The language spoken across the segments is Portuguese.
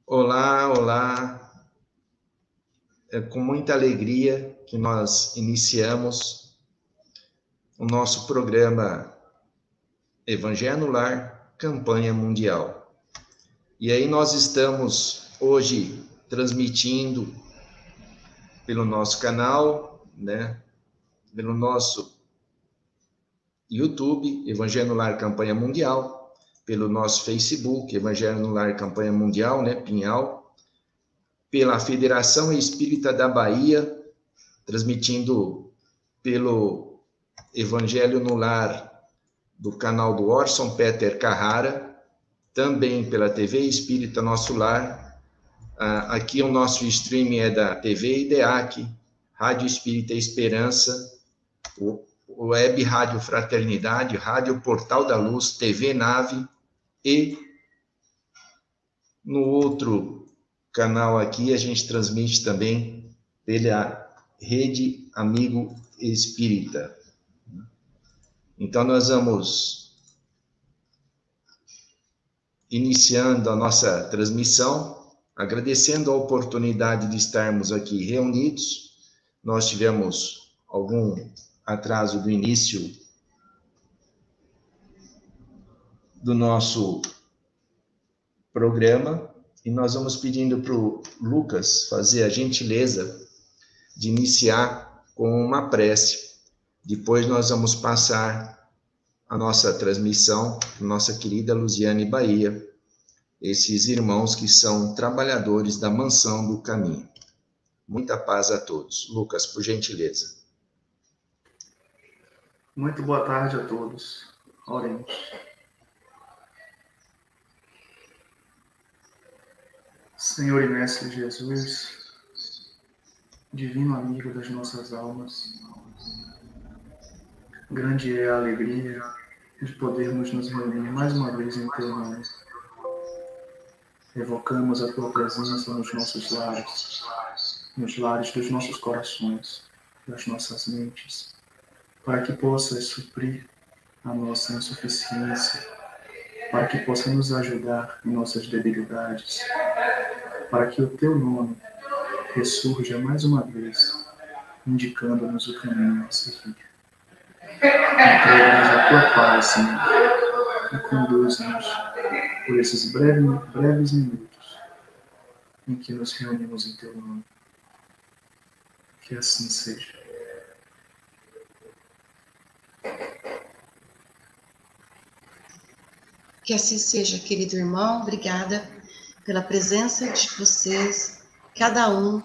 Olá, olá. É com muita alegria que nós iniciamos o nosso programa Evangelho no Lar, Campanha Mundial. E aí nós estamos hoje transmitindo pelo nosso canal, né? Pelo nosso YouTube, Evangelho no Lar, Campanha Mundial, pelo nosso Facebook, Evangelho no Lar, Campanha Mundial, né? Pinhal, pela Federação Espírita da Bahia, transmitindo pelo Evangelho no Lar do canal do Orson Peter Carrara, também pela TV Espírita Nosso Lar. Aqui o nosso streaming é da TV IDEAC, Rádio Espírita Esperança, o Web Rádio Fraternidade, Rádio Portal da Luz, TV Nave e no outro canal aqui a gente transmite também pela Rede Amigo Espírita. Então, nós vamos iniciando a nossa transmissão, agradecendo a oportunidade de estarmos aqui reunidos. Nós tivemos algum atraso do início do nosso programa e nós vamos pedindo para o Lucas fazer a gentileza de iniciar com uma prece. Depois nós vamos passar a nossa transmissão para nossa querida Luziane Bahia, esses irmãos que são trabalhadores da Mansão do Caminho. Muita paz a todos. Lucas, por gentileza. Muito boa tarde a todos. Oremos. Senhor e Mestre Jesus, divino amigo das nossas almas, grande é a alegria de podermos nos reunir mais uma vez em Teu nome. Evocamos a Tua presença nos nossos lares, nos lares dos nossos corações, das nossas mentes, para que possas suprir a nossa insuficiência, para que possa nos ajudar em nossas debilidades, para que o Teu nome ressurja mais uma vez, indicando-nos o caminho a seguir. Entrega-nos a Tua paz, Senhor, e conduz-nos por esses breves minutos em que nos reunimos em Teu nome. Que assim seja. Que assim seja, querido irmão. Obrigada pela presença de vocês, cada um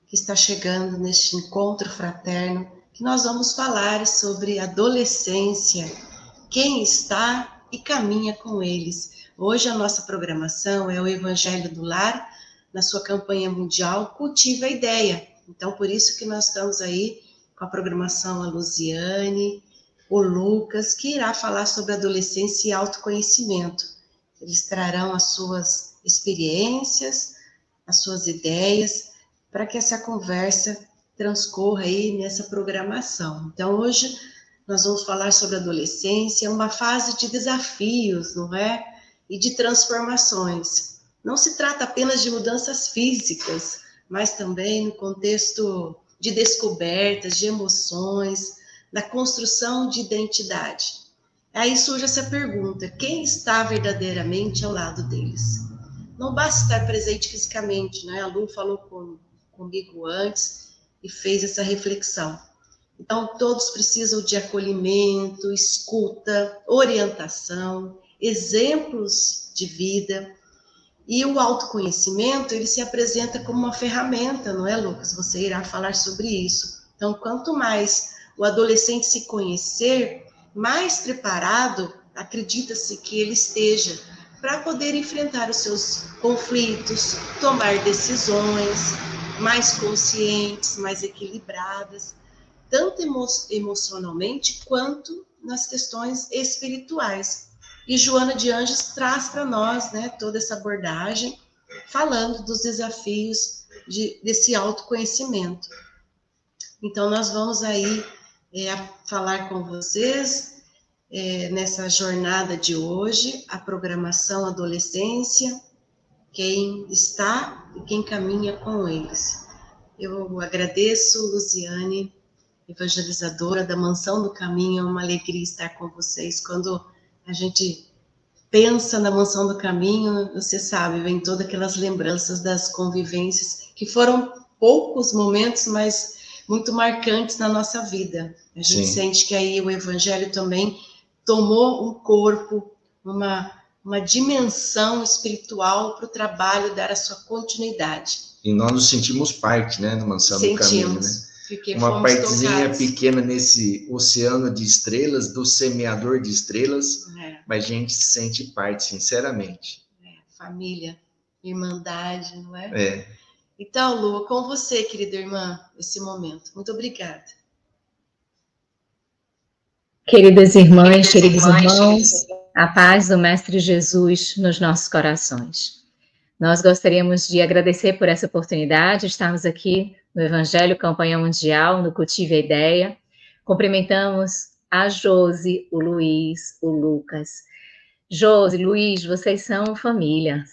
que está chegando neste encontro fraterno, que nós vamos falar sobre adolescência, quem está e caminha com eles. Hoje a nossa programação é o Evangelho do Lar, na sua campanha mundial, Cultiva a Ideia. Então, por isso que nós estamos aí com a programação a Luziane, o Lucas, que irá falar sobre adolescência e autoconhecimento. Eles trarão as suas experiências, as suas ideias, para que essa conversa transcorra aí nessa programação. Então, hoje nós vamos falar sobre adolescência, uma fase de desafios, não é? E de transformações. Não se trata apenas de mudanças físicas, mas também no contexto de descobertas, de emoções, da construção de identidade. Aí surge essa pergunta: quem está verdadeiramente ao lado deles? Não basta estar presente fisicamente, né? A Lu falou comigo antes e fez essa reflexão. Então, todos precisam de acolhimento, escuta, orientação, exemplos de vida. E o autoconhecimento, ele se apresenta como uma ferramenta, não é, Lucas? Você irá falar sobre isso. Então, quanto mais o adolescente se conhecer, mais preparado acredita-se que ele esteja para poder enfrentar os seus conflitos, tomar decisões mais conscientes, mais equilibradas, tanto emocionalmente quanto nas questões espirituais. E Joana de Anjos traz para nós, né, toda essa abordagem, falando dos desafios desse autoconhecimento. Então, nós vamos aí falar com vocês nessa jornada de hoje, a programação Adolescência, quem está e quem caminha com eles. Eu agradeço, Luziane, evangelizadora da Mansão do Caminho, é uma alegria estar com vocês. Quando a gente pensa na Mansão do Caminho, você sabe, vem todas aquelas lembranças das convivências, que foram poucos momentos, mas muito marcantes na nossa vida. A gente sente que aí o Evangelho também tomou um corpo, uma dimensão espiritual para o trabalho dar a sua continuidade. E nós nos sentimos parte, né, da Mansão do Caminho, né? Uma partezinha pequena nesse oceano de estrelas, do semeador de estrelas, mas a gente se sente parte, sinceramente. Família, irmandade, não é? Então, Lu, com você, querida irmã, esse momento. Muito obrigada. Queridas irmãs, queridos irmãos, a paz do Mestre Jesus nos nossos corações. Nós gostaríamos de agradecer por essa oportunidade de estarmos aqui no Evangelho Campanha Mundial, no Cultive a Ideia. Cumprimentamos a Josi, o Luiz, o Lucas. Josi, Luiz, vocês são família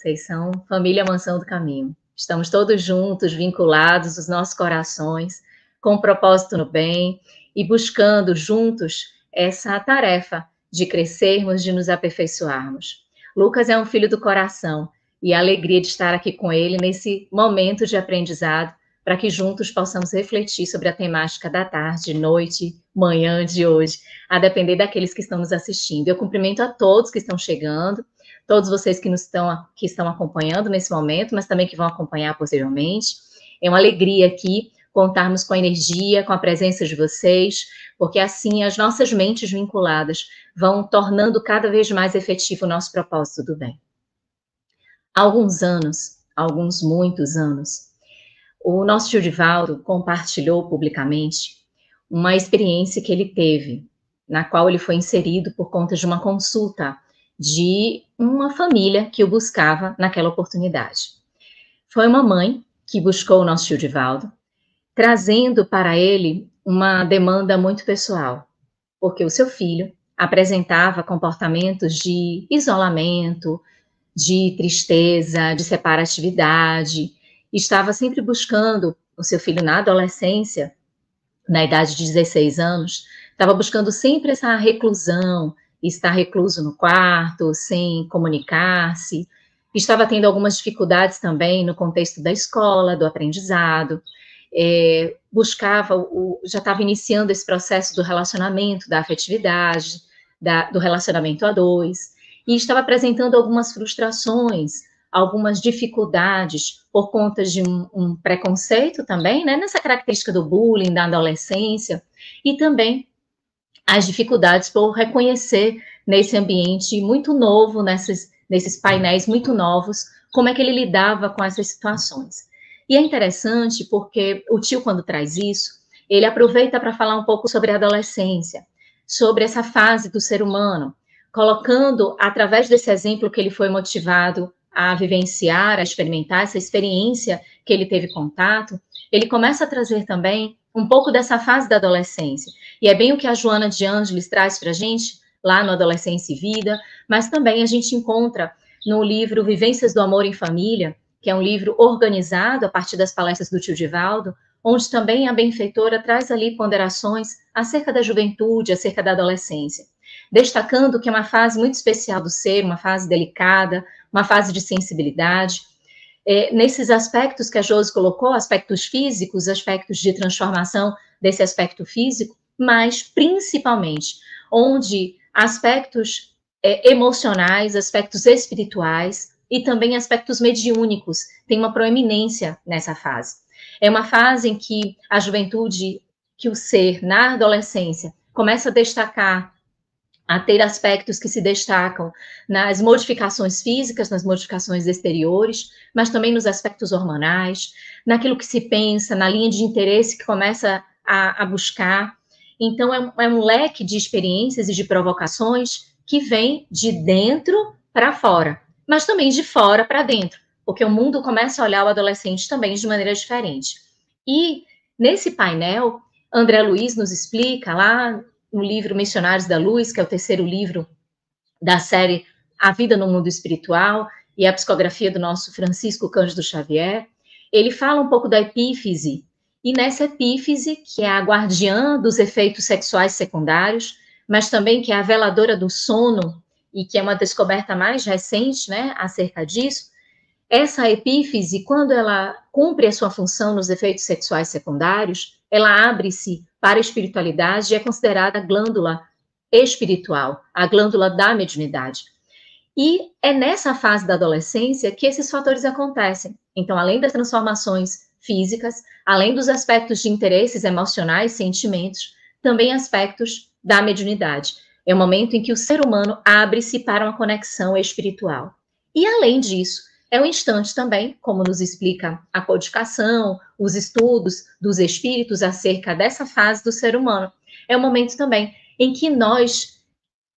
Mansão do Caminho. Estamos todos juntos, vinculados, os nossos corações, com um propósito no bem e buscando juntos essa tarefa de crescermos, de nos aperfeiçoarmos. Lucas é um filho do coração e a alegria de estar aqui com ele nesse momento de aprendizado, para que juntos possamos refletir sobre a temática da tarde, noite, manhã de hoje, a depender daqueles que estão nos assistindo. Eu cumprimento a todos que estão chegando, todos vocês que estão acompanhando nesse momento, mas também que vão acompanhar posteriormente. É uma alegria aqui contarmos com a energia, com a presença de vocês, porque assim as nossas mentes vinculadas vão tornando cada vez mais efetivo o nosso propósito do bem. Há alguns anos, muitos anos, o nosso tio Divaldo compartilhou publicamente uma experiência que ele teve, na qual ele foi inserido por conta de uma consulta de uma família que o buscava naquela oportunidade. Foi uma mãe que buscou o nosso tio Divaldo, trazendo para ele uma demanda muito pessoal, porque o seu filho apresentava comportamentos de isolamento, de tristeza, de separatividade, estava sempre buscando, o seu filho na adolescência, na idade de 16 anos, estava buscando sempre essa reclusão, estar recluso no quarto, sem comunicar-se, estava tendo algumas dificuldades também no contexto da escola, do aprendizado, já estava iniciando esse processo do relacionamento, da afetividade, do relacionamento a dois, e estava apresentando algumas frustrações, algumas dificuldades por conta de um preconceito também, né, nessa característica do bullying, da adolescência, e também as dificuldades por reconhecer nesse ambiente muito novo, nesses painéis muito novos, como é que ele lidava com essas situações. E é interessante porque o tio, quando traz isso, ele aproveita para falar um pouco sobre a adolescência, sobre essa fase do ser humano, colocando, através desse exemplo que ele foi motivado a vivenciar, a experimentar, essa experiência que ele teve contato, ele começa a trazer também um pouco dessa fase da adolescência. E é bem o que a Joana de Ângeles traz para a gente, lá no Adolescência e Vida, mas também a gente encontra no livro Vivências do Amor em Família, que é um livro organizado a partir das palestras do tio Divaldo, onde também a benfeitora traz ali ponderações acerca da juventude, acerca da adolescência, destacando que é uma fase muito especial do ser, uma fase delicada, uma fase de sensibilidade. Nesses aspectos que a Josi colocou, aspectos físicos, aspectos de transformação desse aspecto físico, mas principalmente onde aspectos emocionais, aspectos espirituais e também aspectos mediúnicos têm uma proeminência nessa fase. É uma fase em que a juventude, que o ser na adolescência começa a destacar, a ter aspectos que se destacam nas modificações físicas, nas modificações exteriores, mas também nos aspectos hormonais, naquilo que se pensa, na linha de interesse que começa a buscar. Então, é um leque de experiências e de provocações que vem de dentro para fora, mas também de fora para dentro, porque o mundo começa a olhar o adolescente também de maneira diferente. E, nesse painel, André Luiz nos explica lá no livro Missionários da Luz, que é o terceiro livro da série A Vida no Mundo Espiritual, e a psicografia do nosso Francisco Cândido Xavier, ele fala um pouco da epífise, e nessa epífise, que é a guardiã dos efeitos sexuais secundários, mas também que é a veladora do sono, e que é uma descoberta mais recente, né, acerca disso, essa epífise, quando ela cumpre a sua função nos efeitos sexuais secundários, ela abre-se para a espiritualidade e é considerada a glândula espiritual, a glândula da mediunidade. E é nessa fase da adolescência que esses fatores acontecem. Então, além das transformações físicas, além dos aspectos de interesses emocionais, sentimentos, também aspectos da mediunidade. É o momento em que o ser humano abre-se para uma conexão espiritual. E, além disso, é o instante também, como nos explica a codificação, os estudos dos espíritos acerca dessa fase do ser humano. É o momento também em que nós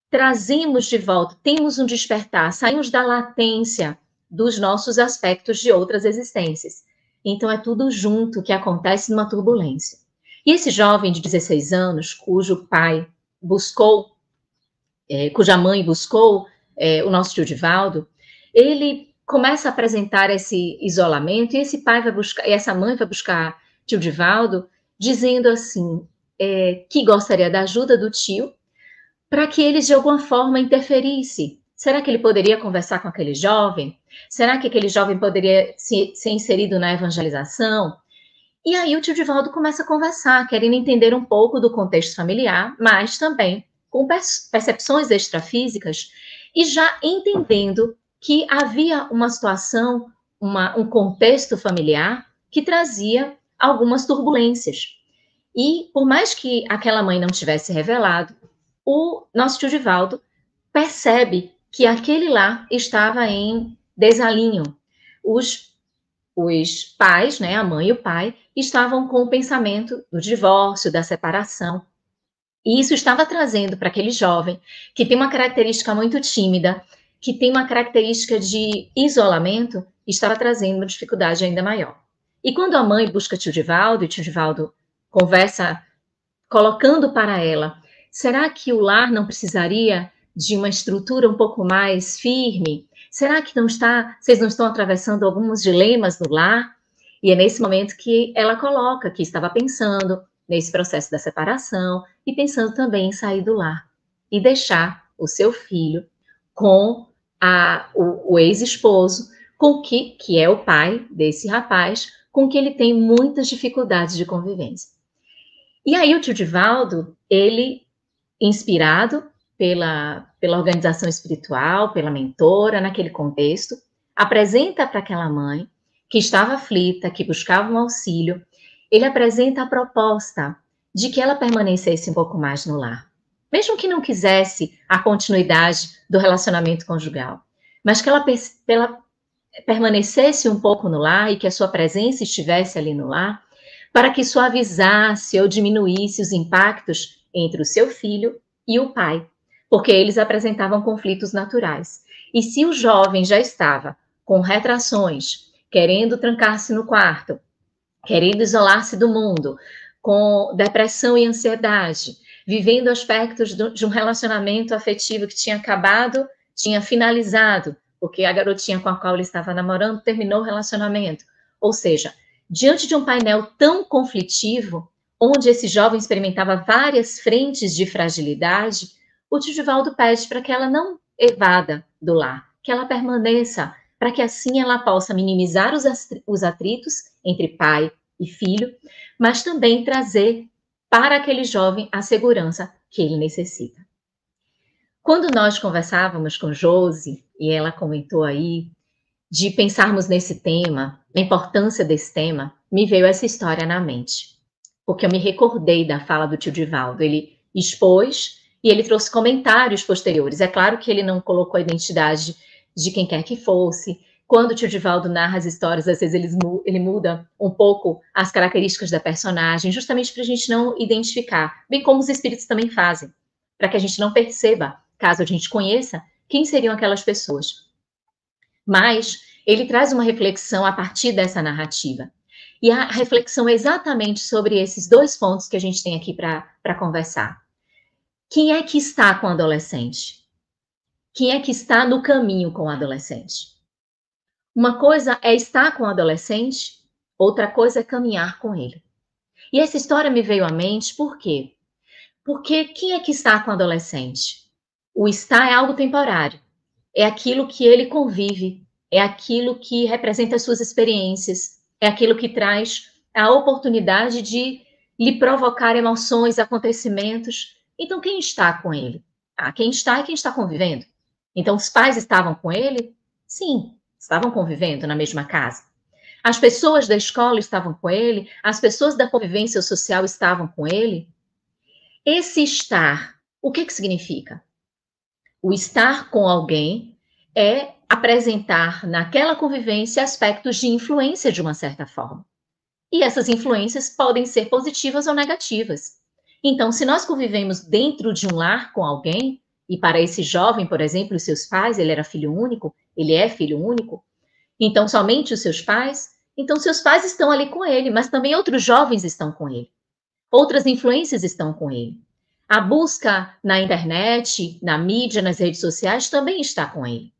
trazemos de volta, temos um despertar, saímos da latência dos nossos aspectos de outras existências. Então, é tudo junto que acontece numa turbulência. E esse jovem de 16 anos, cujo pai buscou, cuja mãe buscou o nosso tio Divaldo, ele começa a apresentar esse isolamento, e esse pai vai buscar, e essa mãe vai buscar tio Divaldo, dizendo assim, que gostaria da ajuda do tio, para que ele de alguma forma interferisse. Será que ele poderia conversar com aquele jovem? Será que aquele jovem poderia ser inserido na evangelização? E aí o tio Divaldo começa a conversar, querendo entender um pouco do contexto familiar, mas também com percepções extrafísicas, e já entendendo que havia uma situação, um contexto familiar que trazia algumas turbulências. E por mais que aquela mãe não tivesse revelado, o nosso tio Divaldo percebe que aquele lar estava em desalinho. Os pais, né, a mãe e o pai, estavam com o pensamento do divórcio, da separação. E isso estava trazendo para aquele jovem, que tem uma característica muito tímida, que tem uma característica de isolamento, estava trazendo uma dificuldade ainda maior. E quando a mãe busca tio Divaldo, e tio Divaldo conversa, colocando para ela, será que o lar não precisaria de uma estrutura um pouco mais firme? Será que vocês não estão atravessando alguns dilemas no lar? E é nesse momento que ela coloca que estava pensando nesse processo da separação e pensando também em sair do lar e deixar o seu filho com o ex-esposo, com que é o pai desse rapaz, com que ele tem muitas dificuldades de convivência. E aí o tio Divaldo, ele, inspirado pela organização espiritual, pela mentora, naquele contexto, apresenta para aquela mãe, que estava aflita, que buscava um auxílio, ele apresenta a proposta de que ela permanecesse um pouco mais no lar. Mesmo que não quisesse a continuidade do relacionamento conjugal, mas que ela permanecesse um pouco no lar e que a sua presença estivesse ali no lar, para que suavizasse ou diminuísse os impactos entre o seu filho e o pai, porque eles apresentavam conflitos naturais. E se o jovem já estava com retrações, querendo trancar-se no quarto, querendo isolar-se do mundo, com depressão e ansiedade, vivendo aspectos de um relacionamento afetivo que tinha acabado, tinha finalizado, porque a garotinha com a qual ele estava namorando terminou o relacionamento. Ou seja, diante de um painel tão conflitivo, onde esse jovem experimentava várias frentes de fragilidade, o tio Divaldo pede para que ela não evada do lar, que ela permaneça, para que assim ela possa minimizar os atritos entre pai e filho, mas também trazer para aquele jovem a segurança que ele necessita. Quando nós conversávamos com Josi, e ela comentou aí, de pensarmos nesse tema, a importância desse tema, me veio essa história na mente. Porque eu me recordei da fala do tio Divaldo. Ele expôs e ele trouxe comentários posteriores. É claro que ele não colocou a identidade de quem quer que fosse. Quando o tio Divaldo narra as histórias, às vezes ele muda um pouco as características da personagem, justamente para a gente não identificar, bem como os espíritos também fazem, para que a gente não perceba, caso a gente conheça, quem seriam aquelas pessoas. Mas ele traz uma reflexão a partir dessa narrativa. E a reflexão é exatamente sobre esses dois pontos que a gente tem aqui para conversar. Quem é que está com o adolescente? Quem é que está no caminho com o adolescente? Uma coisa é estar com o adolescente, outra coisa é caminhar com ele. E essa história me veio à mente por quê? Porque quem é que está com o adolescente? O estar é algo temporário. É aquilo que ele convive, é aquilo que representa as suas experiências, é aquilo que traz a oportunidade de lhe provocar emoções, acontecimentos. Então, quem está com ele? Quem está é quem está convivendo. Então, os pais estavam com ele? Sim, estavam convivendo na mesma casa. As pessoas da escola estavam com ele? As pessoas da convivência social estavam com ele? Esse estar, o que significa? O estar com alguém é apresentar naquela convivência aspectos de influência de uma certa forma. E essas influências podem ser positivas ou negativas. Então, se nós convivemos dentro de um lar com alguém, e para esse jovem, por exemplo, os seus pais, ele era filho único, ele é filho único, então somente os seus pais, então seus pais estão ali com ele, mas também outros jovens estão com ele. Outras influências estão com ele. A busca na internet, na mídia, nas redes sociais também está com ele.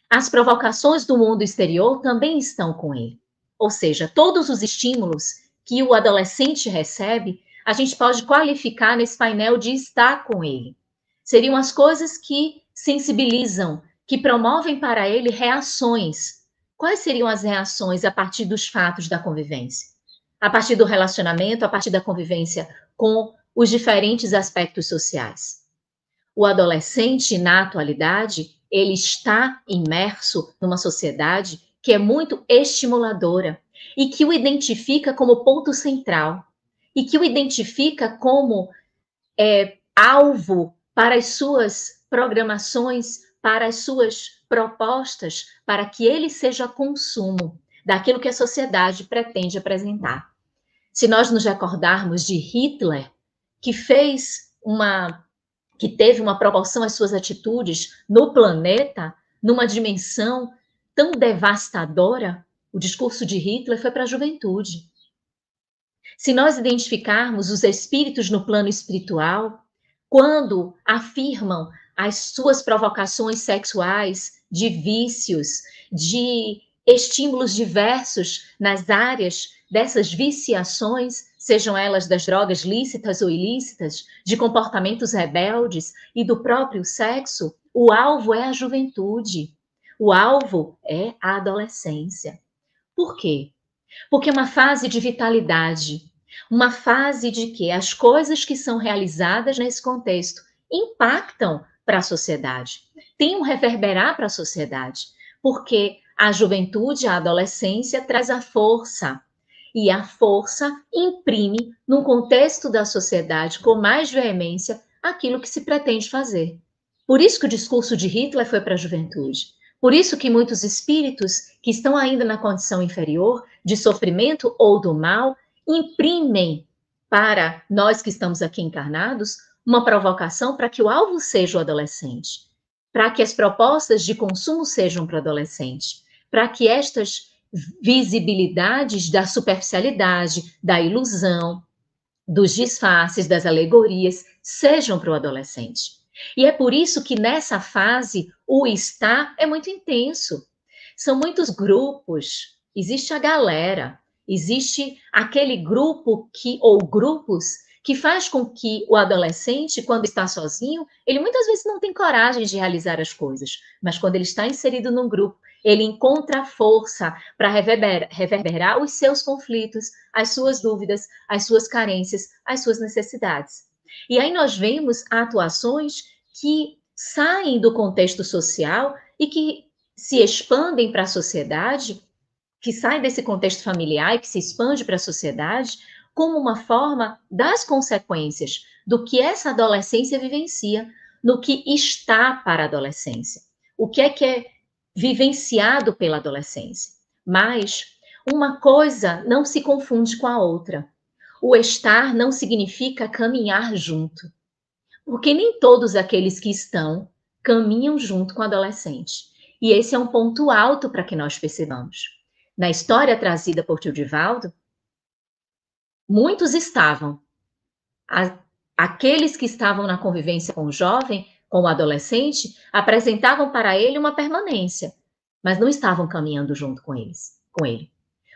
As provocações do mundo exterior também estão com ele. Ou seja, todos os estímulos que o adolescente recebe, a gente pode qualificar nesse painel de estar com ele. Seriam as coisas que sensibilizam, que promovem para ele reações. Quais seriam as reações a partir dos fatos da convivência? A partir do relacionamento, a partir da convivência com os diferentes aspectos sociais. O adolescente, na atualidade, ele está imerso numa sociedade que é muito estimuladora e que o identifica como ponto central e que o identifica como alvo para as suas programações, para as suas propostas, para que ele seja consumo daquilo que a sociedade pretende apresentar. Se nós nos recordarmos de Hitler, que teve uma proporção às suas atitudes no planeta, numa dimensão tão devastadora, o discurso de Hitler foi para a juventude. Se nós identificarmos os espíritos no plano espiritual, quando afirmam as suas provocações sexuais, de vícios, de estímulos diversos nas áreas dessas viciações, sejam elas das drogas lícitas ou ilícitas, de comportamentos rebeldes e do próprio sexo, o alvo é a juventude, o alvo é a adolescência. Por quê? Porque é uma fase de vitalidade, uma fase de que as coisas que são realizadas nesse contexto impactam para a sociedade, tem um reverberar para a sociedade, porque a juventude, a adolescência traz a força, e a força imprime, num contexto da sociedade com mais veemência, aquilo que se pretende fazer. Por isso que o discurso de Hitler foi para a juventude. Por isso que muitos espíritos que estão ainda na condição inferior, de sofrimento ou do mal, imprimem para nós que estamos aqui encarnados uma provocação para que o alvo seja o adolescente, para que as propostas de consumo sejam para o adolescente, para que estas visibilidades da superficialidade, da ilusão, dos disfarces, das alegorias, sejam para o adolescente. E é por isso que nessa fase o estar é muito intenso. São muitos grupos, existe a galera, existe aquele grupo ou grupos que faz com que o adolescente, quando está sozinho, ele muitas vezes não tem coragem de realizar as coisas, mas quando ele está inserido num grupo, ele encontra força para reverberar os seus conflitos, as suas dúvidas, as suas carências, as suas necessidades. E aí nós vemos atuações que saem do contexto social e que se expandem para a sociedade, que saem desse contexto familiar e que se expande para a sociedade, como uma forma das consequências do que essa adolescência vivencia, no que está para a adolescência. O que é vivenciado pela adolescência. Mas uma coisa não se confunde com a outra. O estar não significa caminhar junto, porque nem todos aqueles que estão caminham junto com o adolescente. E esse é um ponto alto para que nós percebamos. Na história trazida por tio Divaldo, muitos estavam. Aqueles que estavam na convivência com o jovem, com o adolescente, apresentavam para ele uma permanência. mas não estavam caminhando junto com ele.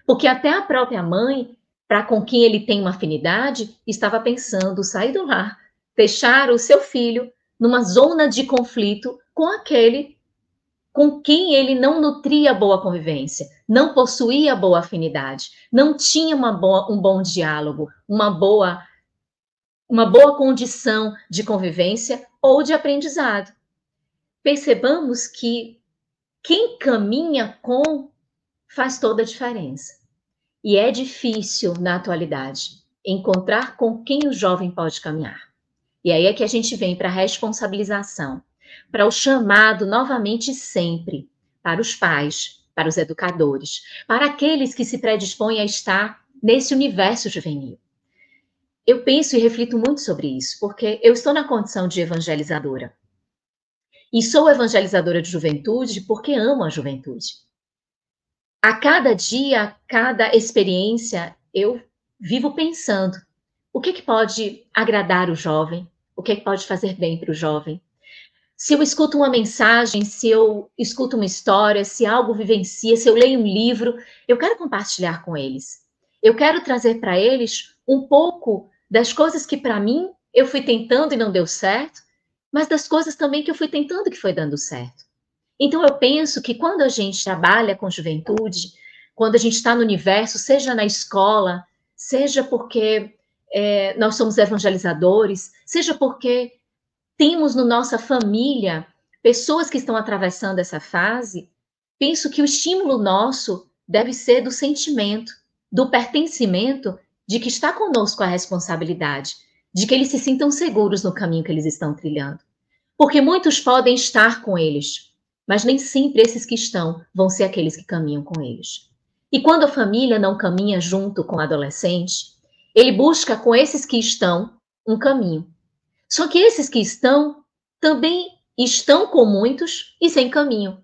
Porque até a própria mãe, para com quem ele tem uma afinidade, estava pensando sair do lar, deixar o seu filho numa zona de conflito com aquele com quem ele não nutria boa convivência, não possuía boa afinidade, não tinha um bom diálogo, uma boa condição de convivência ou de aprendizado. Percebamos que quem caminha com faz toda a diferença. E é difícil, na atualidade, encontrar com quem o jovem pode caminhar. E aí é que a gente vem para a responsabilização, para o chamado novamente sempre, para os pais, para os educadores, para aqueles que se predispõem a estar nesse universo juvenil. Eu penso e reflito muito sobre isso, porque eu estou na condição de evangelizadora. E sou evangelizadora de juventude porque amo a juventude. A cada dia, a cada experiência, eu vivo pensando o que pode agradar o jovem, o que pode fazer bem para o jovem. Se eu escuto uma mensagem, se eu escuto uma história, se algo vivencia, se eu leio um livro, eu quero compartilhar com eles. Eu quero trazer para eles um pouco das coisas que para mim eu fui tentando e não deu certo, mas das coisas também que eu fui tentando que foi dando certo. Então eu penso que quando a gente trabalha com juventude, quando a gente está no universo, seja na escola, seja porque nós somos evangelizadores, seja porque temos na nossa família pessoas que estão atravessando essa fase, penso que o estímulo nosso deve ser do sentimento, do pertencimento, de que está conosco a responsabilidade, de que eles se sintam seguros no caminho que eles estão trilhando. Porque muitos podem estar com eles, mas nem sempre esses que estão vão ser aqueles que caminham com eles. E quando a família não caminha junto com o adolescente, ele busca com esses que estão um caminho. Só que esses que estão também estão com muitos e sem caminho.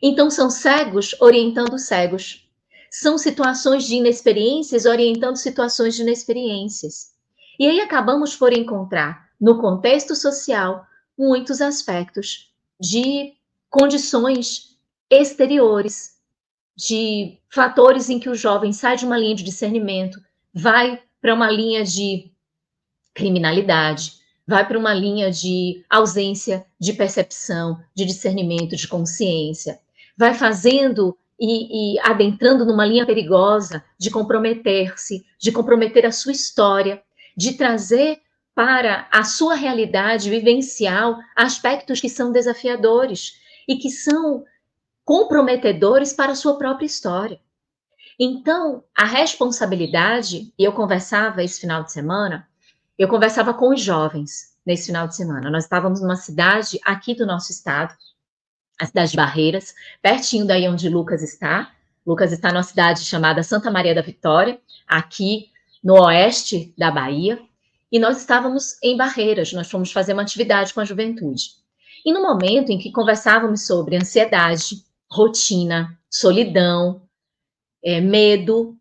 Então são cegos orientando cegos. São situações de inexperiências orientando situações de inexperiências. E aí acabamos por encontrar, no contexto social, muitos aspectos de condições exteriores, de fatores em que o jovem sai de uma linha de discernimento, vai para uma linha de criminalidade, vai para uma linha de ausência de percepção, de discernimento, de consciência, vai fazendo e adentrando numa linha perigosa de comprometer-se, de comprometer a sua história, de trazer para a sua realidade vivencial aspectos que são desafiadores e que são comprometedores para a sua própria história. Então, a responsabilidade, e eu conversava esse final de semana, eu conversava com os jovens nesse final de semana. Nós estávamos numa cidade aqui do nosso estado, a cidade de Barreiras, pertinho daí onde Lucas está. Lucas está numa cidade chamada Santa Maria da Vitória, aqui no oeste da Bahia. E nós estávamos em Barreiras, nós fomos fazer uma atividade com a juventude. E no momento em que conversávamos sobre ansiedade, rotina, solidão, medo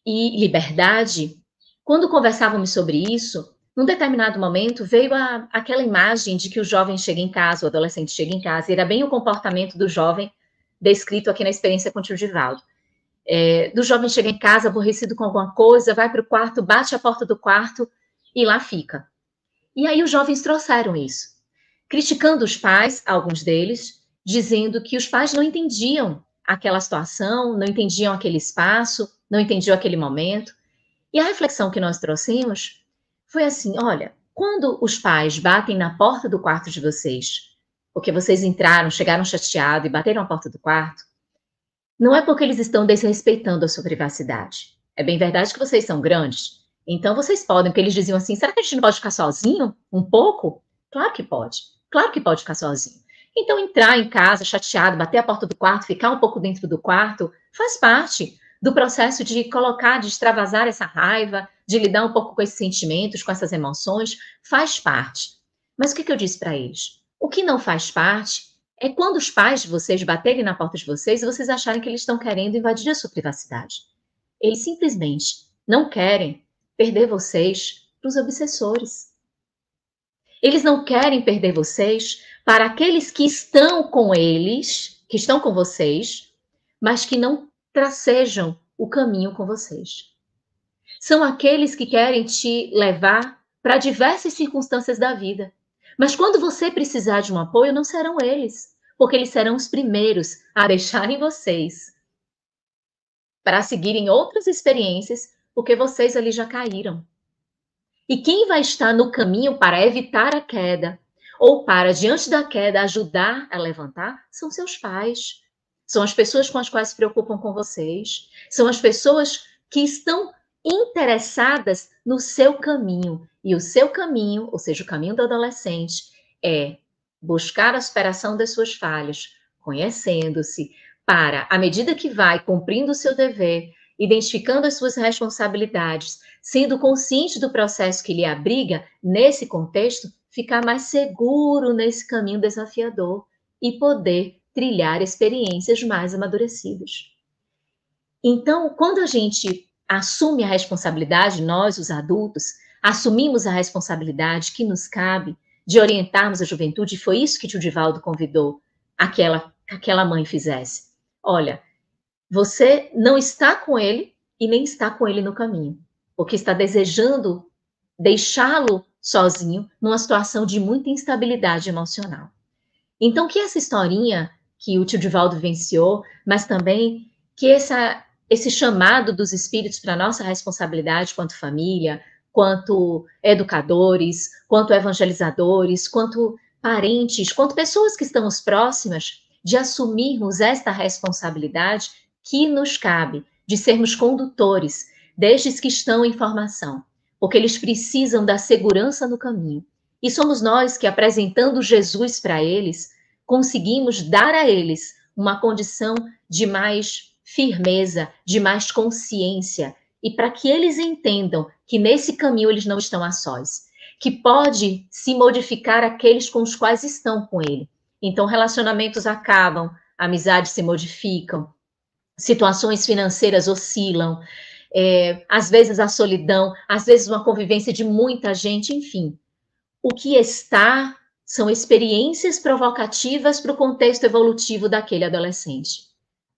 e liberdade, quando conversávamos sobre isso, num determinado momento veio aquela imagem de que o jovem chega em casa, o adolescente chega em casa, e era bem o comportamento do jovem descrito aqui na experiência com o tio Divaldo. Do jovem chega em casa aborrecido com alguma coisa, vai para o quarto, bate a porta do quarto e lá fica. E aí os jovens trouxeram isso, criticando os pais, alguns deles, dizendo que os pais não entendiam aquela situação, não entendiam aquele espaço, não entendiam aquele momento. E a reflexão que nós trouxemos foi assim, olha, quando os pais batem na porta do quarto de vocês, porque vocês entraram, chegaram chateados e bateram a porta do quarto, não é porque eles estão desrespeitando a sua privacidade. É bem verdade que vocês são grandes, então vocês podem, porque eles diziam assim, será que a gente não pode ficar sozinho um pouco? Claro que pode ficar sozinho. Então entrar em casa chateado, bater a porta do quarto, ficar um pouco dentro do quarto, faz parte do processo de colocar, de extravasar essa raiva, de lidar um pouco com esses sentimentos, com essas emoções, faz parte. Mas o que eu disse para eles? O que não faz parte é quando os pais de vocês baterem na porta de vocês e vocês acharem que eles estão querendo invadir a sua privacidade. Eles simplesmente não querem perder vocês para os obsessores. Eles não querem perder vocês para aqueles que estão com eles, que estão com vocês, mas que não tracejam o caminho com vocês. São aqueles que querem te levar para diversas circunstâncias da vida. Mas quando você precisar de um apoio, não serão eles, porque eles serão os primeiros a deixarem vocês para seguirem outras experiências, porque vocês ali já caíram. E quem vai estar no caminho para evitar a queda, ou para, diante da queda, ajudar a levantar, são seus pais. São as pessoas com as quais se preocupam com vocês. São as pessoas que estão interessadas no seu caminho. E o seu caminho, ou seja, o caminho do adolescente, é buscar a superação das suas falhas, conhecendo-se, para, à medida que vai cumprindo o seu dever, identificando as suas responsabilidades, sendo consciente do processo que lhe abriga, nesse contexto, ficar mais seguro nesse caminho desafiador e poder trilhar experiências mais amadurecidas. Então, quando a gente assume a responsabilidade, nós, os adultos, assumimos a responsabilidade que nos cabe de orientarmos a juventude, e foi isso que o tio Divaldo convidou aquela mãe fizesse. Olha, você não está com ele e nem está com ele no caminho, porque está desejando deixá-lo sozinho numa situação de muita instabilidade emocional. Então, que essa historinha que o tio Divaldo vivenciou, mas também que esse chamado dos espíritos para a nossa responsabilidade quanto família, quanto educadores, quanto evangelizadores, quanto parentes, quanto pessoas que estamos próximas, de assumirmos esta responsabilidade que nos cabe, de sermos condutores destes que estão em formação, porque eles precisam da segurança no caminho. E somos nós que, apresentando Jesus para eles, conseguimos dar a eles uma condição de mais firmeza, de mais consciência, e para que eles entendam que nesse caminho eles não estão a sós, que pode se modificar aqueles com os quais estão com ele. Então, relacionamentos acabam, amizades se modificam, situações financeiras oscilam, às vezes a solidão, às vezes uma convivência de muita gente, enfim. O que está são experiências provocativas para o contexto evolutivo daquele adolescente.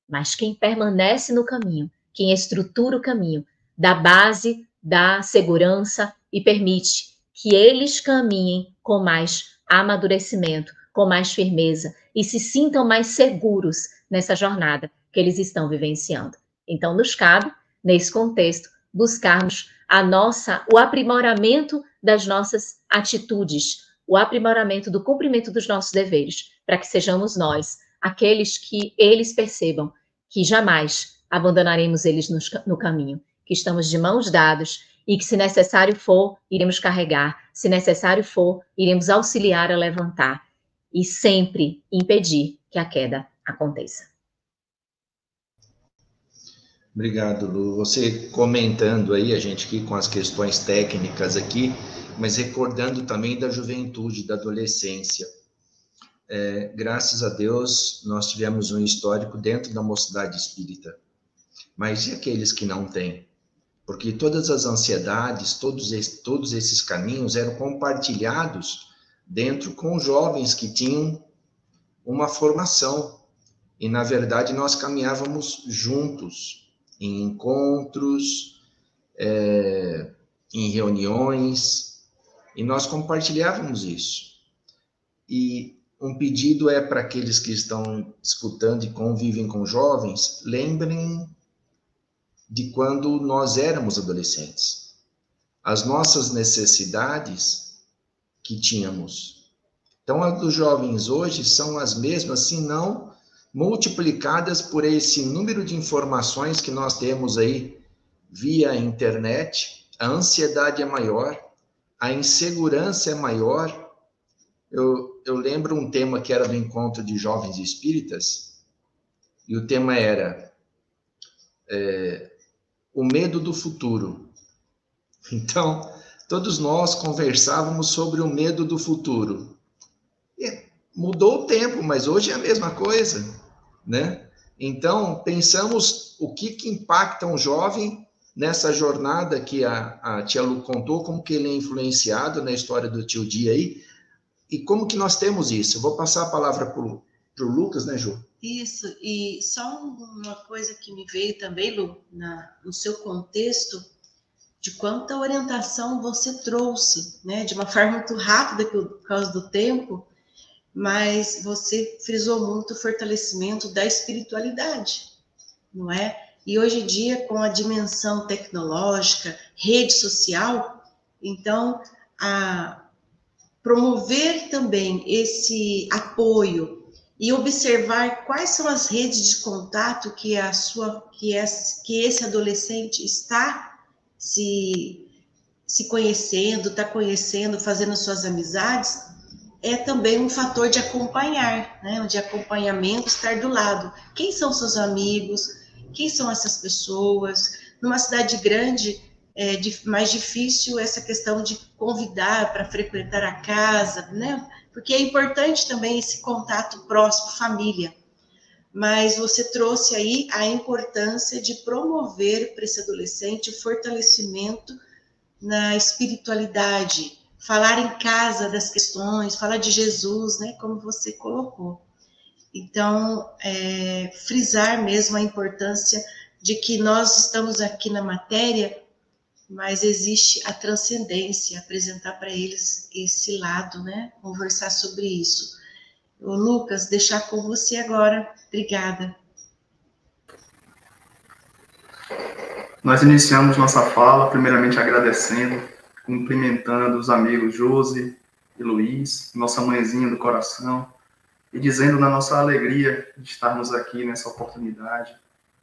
Mas quem permanece no caminho, quem estrutura o caminho, dá base, dá segurança e permite que eles caminhem com mais amadurecimento, com mais firmeza e se sintam mais seguros nessa jornada que eles estão vivenciando. Então, nos cabe, nesse contexto, buscarmos o aprimoramento das nossas atitudes, o aprimoramento do cumprimento dos nossos deveres, para que sejamos nós aqueles que eles percebam que jamais abandonaremos eles no caminho, que estamos de mãos dadas e que, se necessário for, iremos carregar, se necessário for, iremos auxiliar a levantar e sempre impedir que a queda aconteça. Obrigado, Lu. Você comentando aí, a gente aqui com as questões técnicas aqui, mas recordando também da juventude, da adolescência. Graças a Deus, nós tivemos um histórico dentro da mocidade espírita. Mas e aqueles que não têm? Porque todas as ansiedades, todos esses caminhos eram compartilhados dentro com jovens que tinham uma formação. E, na verdade, nós caminhávamos juntos, em encontros, em reuniões, e nós compartilhávamos isso. E um pedido é para aqueles que estão escutando e convivem com jovens, lembrem de quando nós éramos adolescentes. As nossas necessidades que tínhamos. Então, as dos jovens hoje são as mesmas, se não multiplicadas por esse número de informações que nós temos aí via internet. A ansiedade é maior, a insegurança é maior. Eu lembro um tema que era do encontro de jovens espíritas, e o tema era o medo do futuro. Então, todos nós conversávamos sobre o medo do futuro. Mudou o tempo, mas hoje é a mesma coisa, né? Então, pensamos o que impacta um jovem nessa jornada que a tia Lu contou, como que ele é influenciado na história do tio Dia aí, e como que nós temos isso. Eu vou passar a palavra para o Lucas, né, Ju? Isso, e só uma coisa que me veio também, Lu, no seu contexto, de quanta orientação você trouxe, né? De uma forma muito rápida por causa do tempo, mas você frisou muito o fortalecimento da espiritualidade, não é? E hoje em dia, com a dimensão tecnológica, rede social, então, promover também esse apoio e observar quais são as redes de contato que esse adolescente está se conhecendo, está conhecendo, fazendo suas amizades, é também um fator de acompanhar, né? De acompanhamento, estar do lado. Quem são seus amigos? Quem são essas pessoas? Numa cidade grande, mais difícil essa questão de convidar para frequentar a casa, né? Porque é importante também esse contato próximo, família. Mas você trouxe aí a importância de promover para esse adolescente o fortalecimento na espiritualidade, falar em casa das questões, falar de Jesus, né, como você colocou. Então, frisar mesmo a importância de que nós estamos aqui na matéria, mas existe a transcendência, apresentar para eles esse lado, né, conversar sobre isso. Ô, Lucas, deixar com você agora. Obrigada. Nós iniciamos nossa fala, primeiramente agradecendo, cumprimentando os amigos Josi e Luiz, nossa mãezinha do coração, e dizendo na nossa alegria de estarmos aqui nessa oportunidade,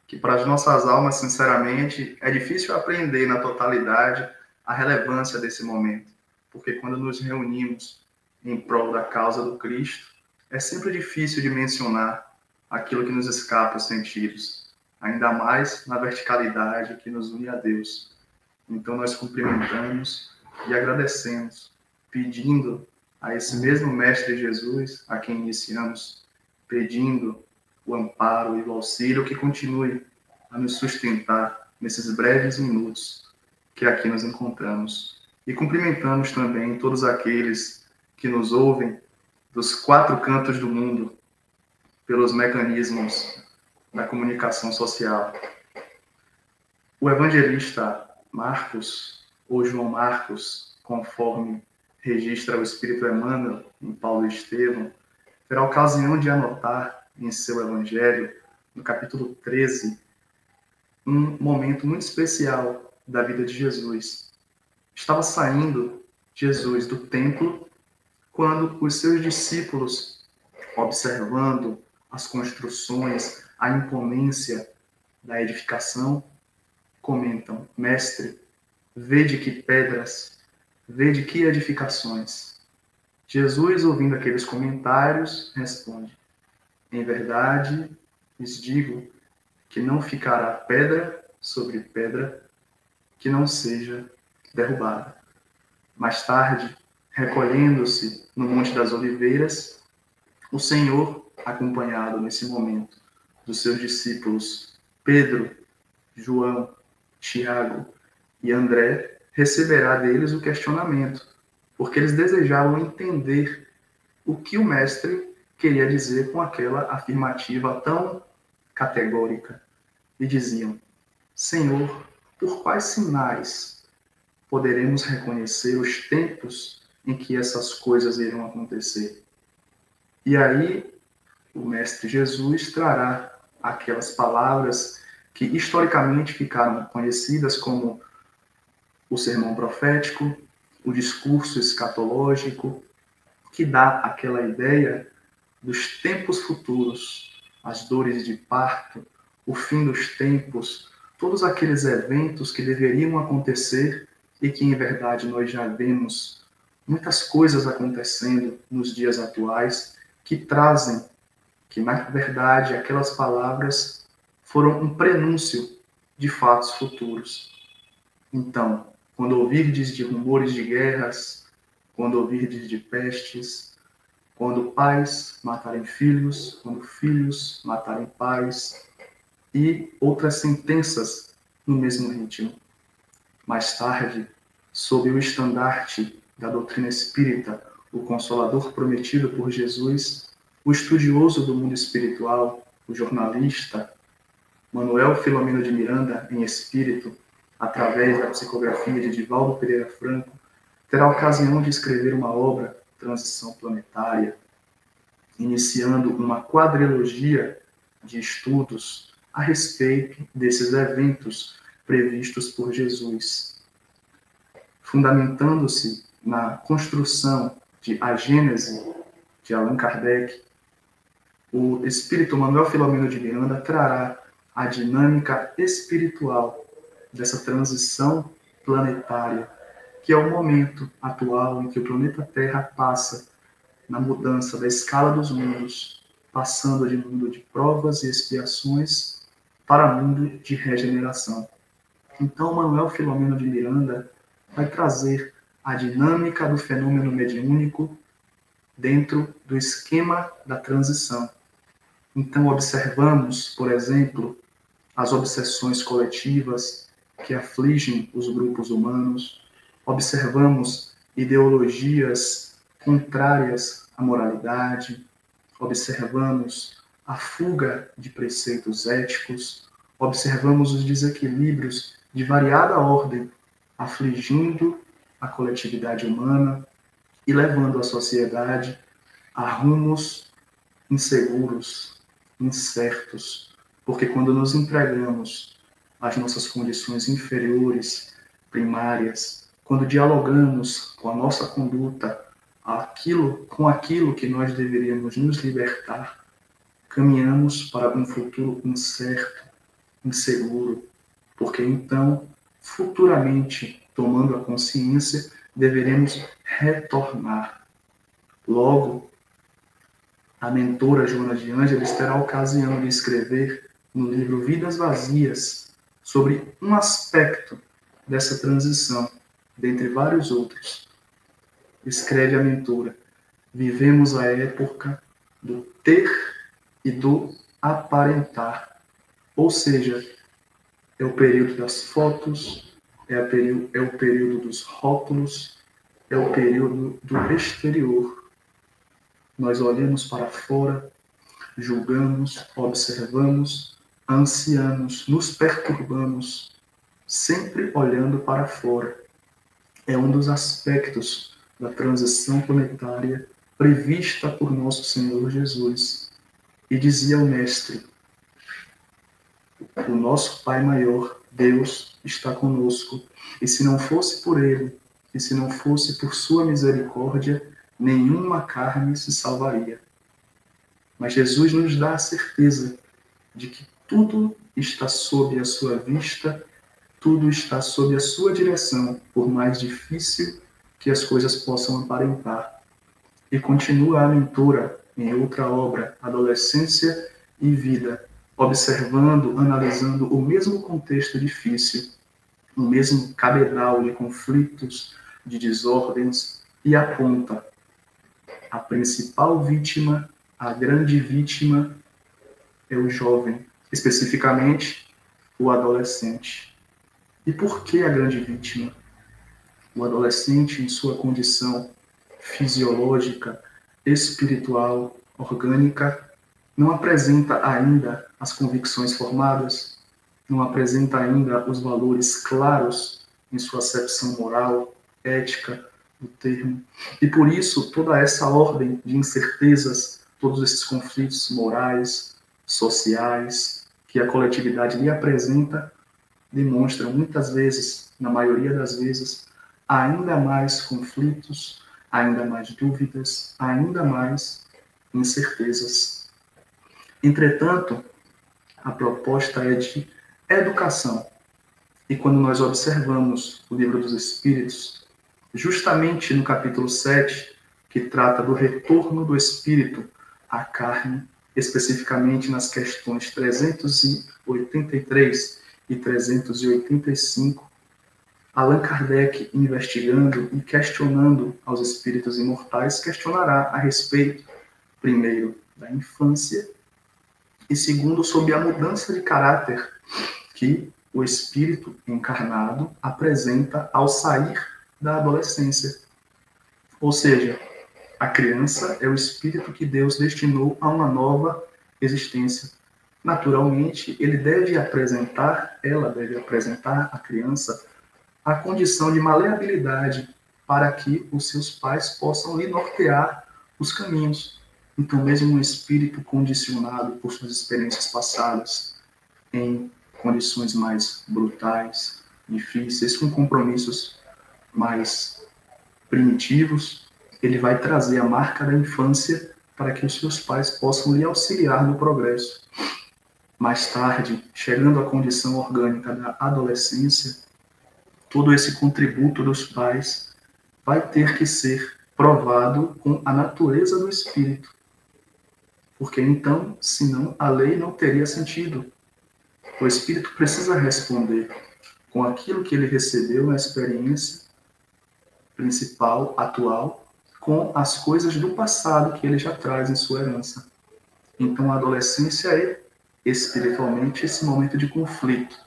que para as nossas almas, sinceramente, é difícil aprender na totalidade a relevância desse momento, porque quando nos reunimos em prol da causa do Cristo, é sempre difícil de mencionar aquilo que nos escapa aos sentidos, ainda mais na verticalidade que nos une a Deus. Então nós cumprimentamos e agradecemos, pedindo a esse mesmo Mestre Jesus, a quem iniciamos, pedindo o amparo e o auxílio que continue a nos sustentar nesses breves minutos que aqui nos encontramos. E cumprimentamos também todos aqueles que nos ouvem dos 4 cantos do mundo, pelos mecanismos da comunicação social. O evangelista Marcos, ou João Marcos, conforme registra o Espírito Emmanuel em Paulo e Estevão, terá ocasião de anotar em seu evangelho, no capítulo 13, um momento muito especial da vida de Jesus. Estava saindo Jesus do templo quando os seus discípulos, observando as construções, a imponência da edificação, comentam: Mestre, vede que pedras, vede que edificações. Jesus, ouvindo aqueles comentários, responde: Em verdade, lhes digo que não ficará pedra sobre pedra que não seja derrubada. Mais tarde, recolhendo-se no Monte das Oliveiras, o Senhor, acompanhado nesse momento dos seus discípulos Pedro, João, Tiago e André, receberá deles o questionamento, porque eles desejavam entender o que o mestre queria dizer com aquela afirmativa tão categórica. E diziam: Senhor, por quais sinais poderemos reconhecer os tempos em que essas coisas irão acontecer? E aí, o Mestre Jesus trará aquelas palavras que historicamente ficaram conhecidas como o sermão profético, o discurso escatológico, que dá aquela ideia dos tempos futuros, as dores de parto, o fim dos tempos, todos aqueles eventos que deveriam acontecer e que, em verdade, nós já vemos muitas coisas acontecendo nos dias atuais que trazem que, na verdade, aquelas palavras foram um prenúncio de fatos futuros. Então, quando ouvirdes de rumores de guerras, quando ouvirdes de pestes, quando pais matarem filhos, quando filhos matarem pais, e outras sentenças no mesmo ritmo. Mais tarde, sob o estandarte da doutrina espírita, o Consolador prometido por Jesus o estudioso do mundo espiritual, o jornalista Manuel Filomeno de Miranda, em espírito, através da psicografia de Divaldo Pereira Franco, terá a ocasião de escrever uma obra, Transição Planetária, iniciando uma quadrilogia de estudos a respeito desses eventos previstos por Jesus, fundamentando-se na construção de A Gênese, de Allan Kardec. O espírito Manuel Filomeno de Miranda trará a dinâmica espiritual dessa transição planetária, que é o momento atual em que o planeta Terra passa na mudança da escala dos mundos, passando de mundo de provas e expiações para mundo de regeneração. Então, Manuel Filomeno de Miranda vai trazer a dinâmica do fenômeno mediúnico dentro do esquema da transição. Então, observamos, por exemplo, as obsessões coletivas que afligem os grupos humanos, observamos ideologias contrárias à moralidade, observamos a fuga de preceitos éticos, observamos os desequilíbrios de variada ordem afligindo a coletividade humana e levando a sociedade a rumos inseguros, incertos, porque quando nos entregamos às nossas condições inferiores, primárias, quando dialogamos com a nossa conduta, com aquilo que nós deveríamos nos libertar, caminhamos para um futuro incerto, inseguro, porque então, futuramente, tomando a consciência, deveremos retornar. Logo, a mentora Joana de Ângeles terá a ocasião de escrever no livro Vidas Vazias sobre um aspecto dessa transição, dentre vários outros. Escreve a mentora: vivemos a época do ter e do aparentar, ou seja, é o período das fotos, é o período dos rótulos, é o período do exterior. Nós olhamos para fora, julgamos, observamos, ansiamos, nos perturbamos, sempre olhando para fora. É um dos aspectos da transição planetária prevista por nosso Senhor Jesus. E dizia o Mestre: o nosso Pai maior, Deus, está conosco, e se não fosse por Ele, e se não fosse por sua misericórdia, nenhuma carne se salvaria. Mas Jesus nos dá a certeza de que tudo está sob a sua vista, tudo está sob a sua direção, por mais difícil que as coisas possam aparentar. E continua a mentora em outra obra, Adolescência e Vida, observando, analisando o mesmo contexto difícil, o mesmo cabedal de conflitos, de desordens, e aponta: a principal vítima, a grande vítima, é o jovem, especificamente o adolescente. E por que a grande vítima? O adolescente, em sua condição fisiológica, espiritual, orgânica, não apresenta ainda as convicções formadas, não apresenta ainda os valores claros em sua acepção moral, ética do termo. E por isso, toda essa ordem de incertezas, todos esses conflitos morais, sociais, que a coletividade lhe apresenta, demonstram muitas vezes, na maioria das vezes, ainda mais conflitos, ainda mais dúvidas, ainda mais incertezas. Entretanto, a proposta é de educação. E quando nós observamos o Livro dos Espíritos, justamente no capítulo 7, que trata do retorno do espírito à carne, especificamente nas questões 383 e 385, Allan Kardec, investigando e questionando aos espíritos imortais, questionará a respeito, primeiro, da infância, e segundo, sobre a mudança de caráter que o espírito encarnado apresenta ao sair da adolescência. Ou seja, A criança é o espírito que Deus destinou a uma nova existência. Naturalmente, ela deve apresentar à criança a condição de maleabilidade para que os seus pais possam lhe nortear os caminhos. Então, mesmo um espírito condicionado por suas experiências passadas, em condições mais brutais, difíceis, com compromissos mais primitivos, ele vai trazer a marca da infância para que os seus pais possam lhe auxiliar no progresso. Mais tarde, chegando à condição orgânica da adolescência, todo esse contributo dos pais vai ter que ser provado com a natureza do espírito. Porque então, senão, a lei não teria sentido. O espírito precisa responder com aquilo que ele recebeu na experiência principal, atual, com as coisas do passado que ele já traz em sua herança. Então, a adolescência é, espiritualmente, esse momento de conflito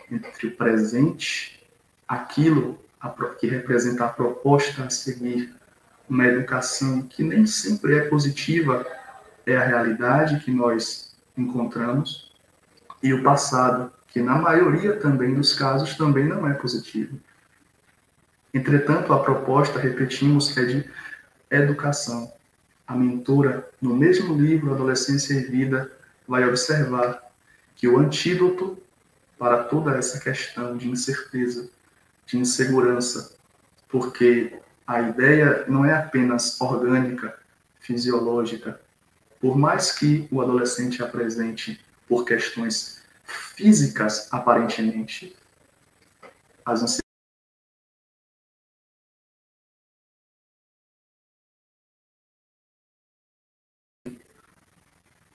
entre o presente, aquilo que representa a proposta a seguir, uma educação que nem sempre é positiva, é a realidade que nós encontramos, e o passado, que na maioria também dos casos também não é positivo. Entretanto, a proposta, repetimos, é de educação. A mentora, no mesmo livro Adolescência e Vida, vai observar que o antídoto para toda essa questão de incerteza, de insegurança, porque a ideia não é apenas orgânica, fisiológica. Por mais que o adolescente apresente por questões físicas, aparentemente, as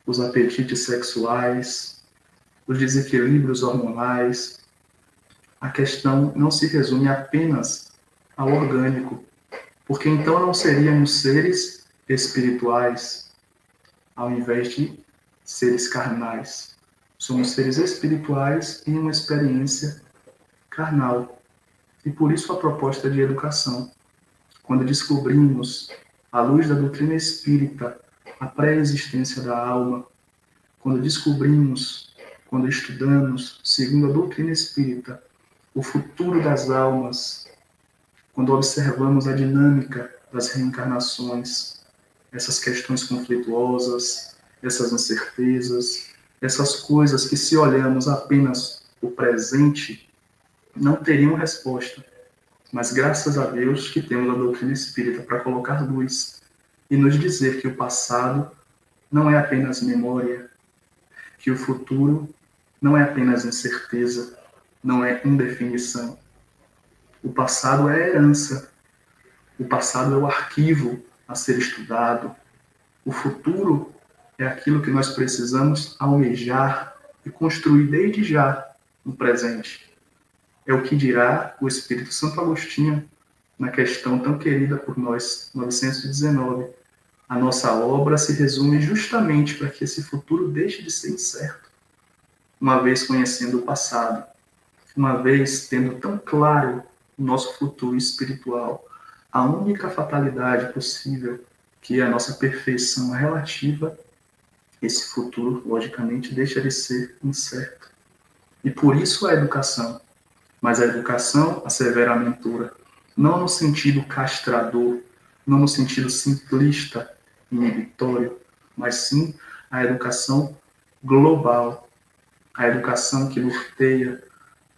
os apetites sexuais, os desequilíbrios hormonais, a questão não se resume apenas ao orgânico, porque então não seríamos seres espirituais, ao invés de seres carnais. Somos seres espirituais em uma experiência carnal. E por isso a proposta de educação. Quando descobrimos, à luz da doutrina espírita, a pré-existência da alma, quando descobrimos, quando estudamos, segundo a doutrina espírita, o futuro das almas, quando observamos a dinâmica das reencarnações, essas questões conflituosas, essas incertezas, essas coisas que, se olhamos apenas o presente, não teriam resposta. Mas graças a Deus que temos a doutrina espírita para colocar luz e nos dizer que o passado não é apenas memória, que o futuro não é apenas incerteza, não é indefinição. O passado é a herança, o passado é o arquivo a ser estudado, o futuro é aquilo que nós precisamos almejar e construir desde já no presente. É o que dirá o Espírito Santo Agostinho na questão tão querida por nós, 919. A nossa obra se resume justamente para que esse futuro deixe de ser incerto, uma vez conhecendo o passado, uma vez tendo tão claro o nosso futuro espiritual, a única fatalidade possível, que é a nossa perfeição relativa, esse futuro, logicamente, deixa de ser incerto. E por isso a educação. Mas a educação, assevera a mentora, não no sentido castrador, não no sentido simplista, inibitório, mas sim a educação global, a educação que norteia,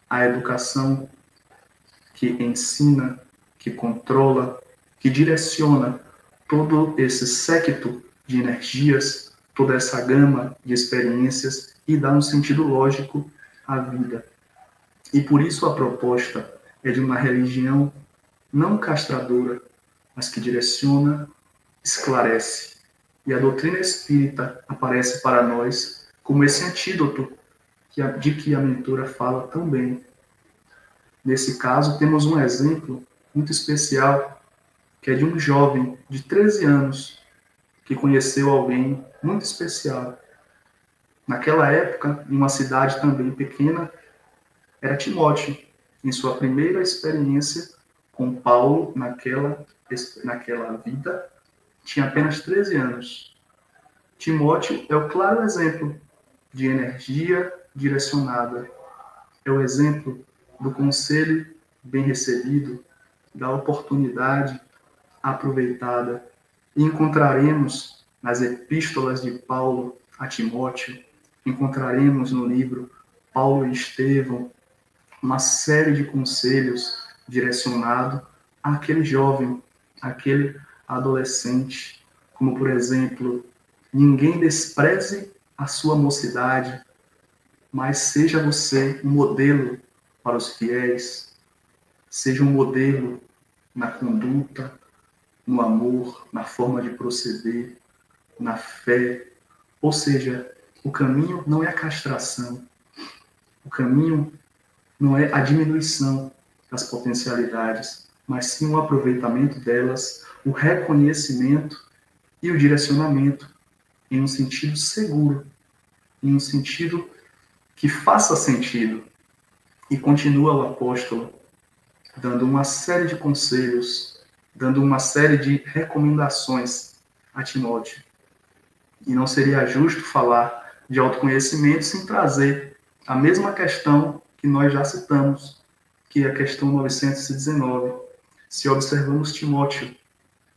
a educação que ensina, que controla, que direciona todo esse séquito de energias, toda essa gama de experiências e dá um sentido lógico à vida. E por isso a proposta é de uma religião não castradora, mas que direciona, esclarece. E a doutrina espírita aparece para nós como esse antídoto de que a mentora fala tão bem. Nesse caso, temos um exemplo muito especial, que é de um jovem de 13 anos que conheceu alguém muito especial. Naquela época, em uma cidade também pequena, era Timóteo, em sua primeira experiência com Paulo naquela vida, tinha apenas 13 anos. Timóteo é o claro exemplo de energia direcionada. É o exemplo do conselho bem recebido, da oportunidade aproveitada. E encontraremos nas epístolas de Paulo a Timóteo, encontraremos no livro Paulo e Estevão uma série de conselhos direcionados àquele jovem, àquele adolescente, como, por exemplo, ninguém despreze a sua mocidade, mas seja você um modelo para os fiéis, seja um modelo na conduta, no amor, na forma de proceder, na fé. Ou seja, o caminho não é a castração, o caminho não é a diminuição das potencialidades, mas sim o aproveitamento delas, o reconhecimento e o direcionamento em um sentido seguro, em um sentido que faça sentido. E continua o apóstolo dando uma série de conselhos, dando uma série de recomendações a Timóteo. E não seria justo falar de autoconhecimento sem trazer a mesma questão que nós já citamos, que é a questão 919. Se observamos Timóteo,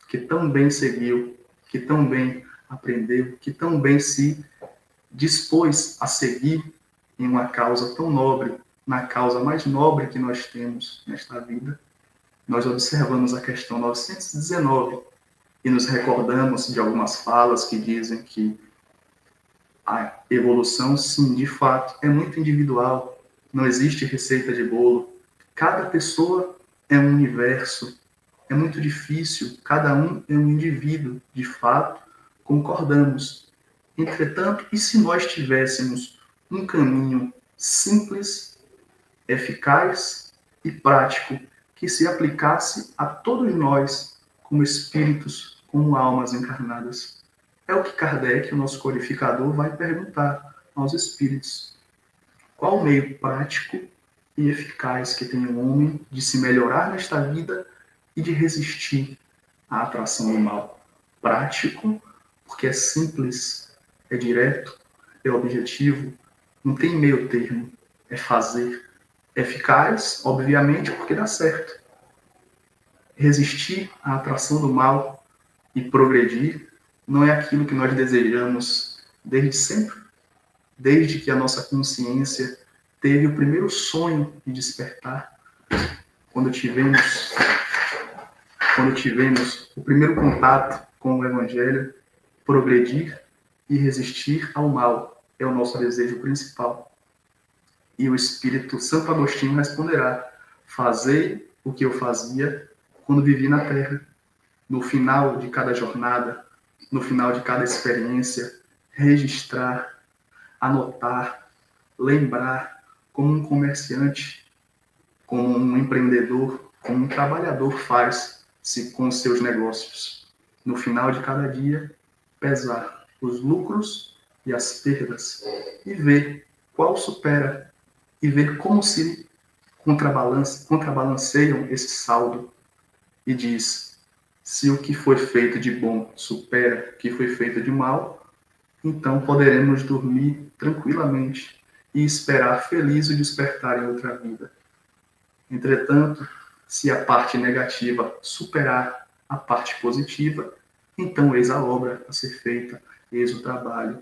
que tão bem seguiu, que tão bem aprendeu, que tão bem se dispôs a seguir em uma causa tão nobre, na causa mais nobre que nós temos nesta vida, nós observamos a questão 919 e nos recordamos de algumas falas que dizem que a evolução, sim, de fato, é muito individual, não existe receita de bolo, cada pessoa é um universo, é muito difícil, cada um é um indivíduo, de fato, concordamos. Entretanto, e se nós tivéssemos um caminho simples, eficaz e prático, que se aplicasse a todos nós, como espíritos, como almas encarnadas? É o que Kardec, o nosso codificador, vai perguntar aos espíritos. Qual o meio prático e eficaz que tem o homem de se melhorar nesta vida e de resistir à atração do mal? Prático, porque é simples, é direto, é objetivo, não tem meio termo, é fazer. Eficaz, obviamente, porque dá certo. Resistir à atração do mal e progredir não é aquilo que nós desejamos desde sempre, desde que a nossa consciência teve o primeiro sonho de despertar, quando tivemos o primeiro contato com o Evangelho, progredir e resistir ao mal é o nosso desejo principal. E o Espírito Santo Agostinho responderá: fazei o que eu fazia quando vivi na Terra. No final de cada jornada, no final de cada experiência, registrar, anotar, lembrar, como um comerciante, como um empreendedor, como um trabalhador faz com seus negócios. No final de cada dia, pesar os lucros e as perdas e ver qual supera e ver como se contrabalanceiam esse saldo e diz: se o que foi feito de bom supera o que foi feito de mal, então poderemos dormir tranquilamente e esperar feliz o despertar em outra vida. Entretanto, se a parte negativa superar a parte positiva, então eis a obra a ser feita, eis o trabalho.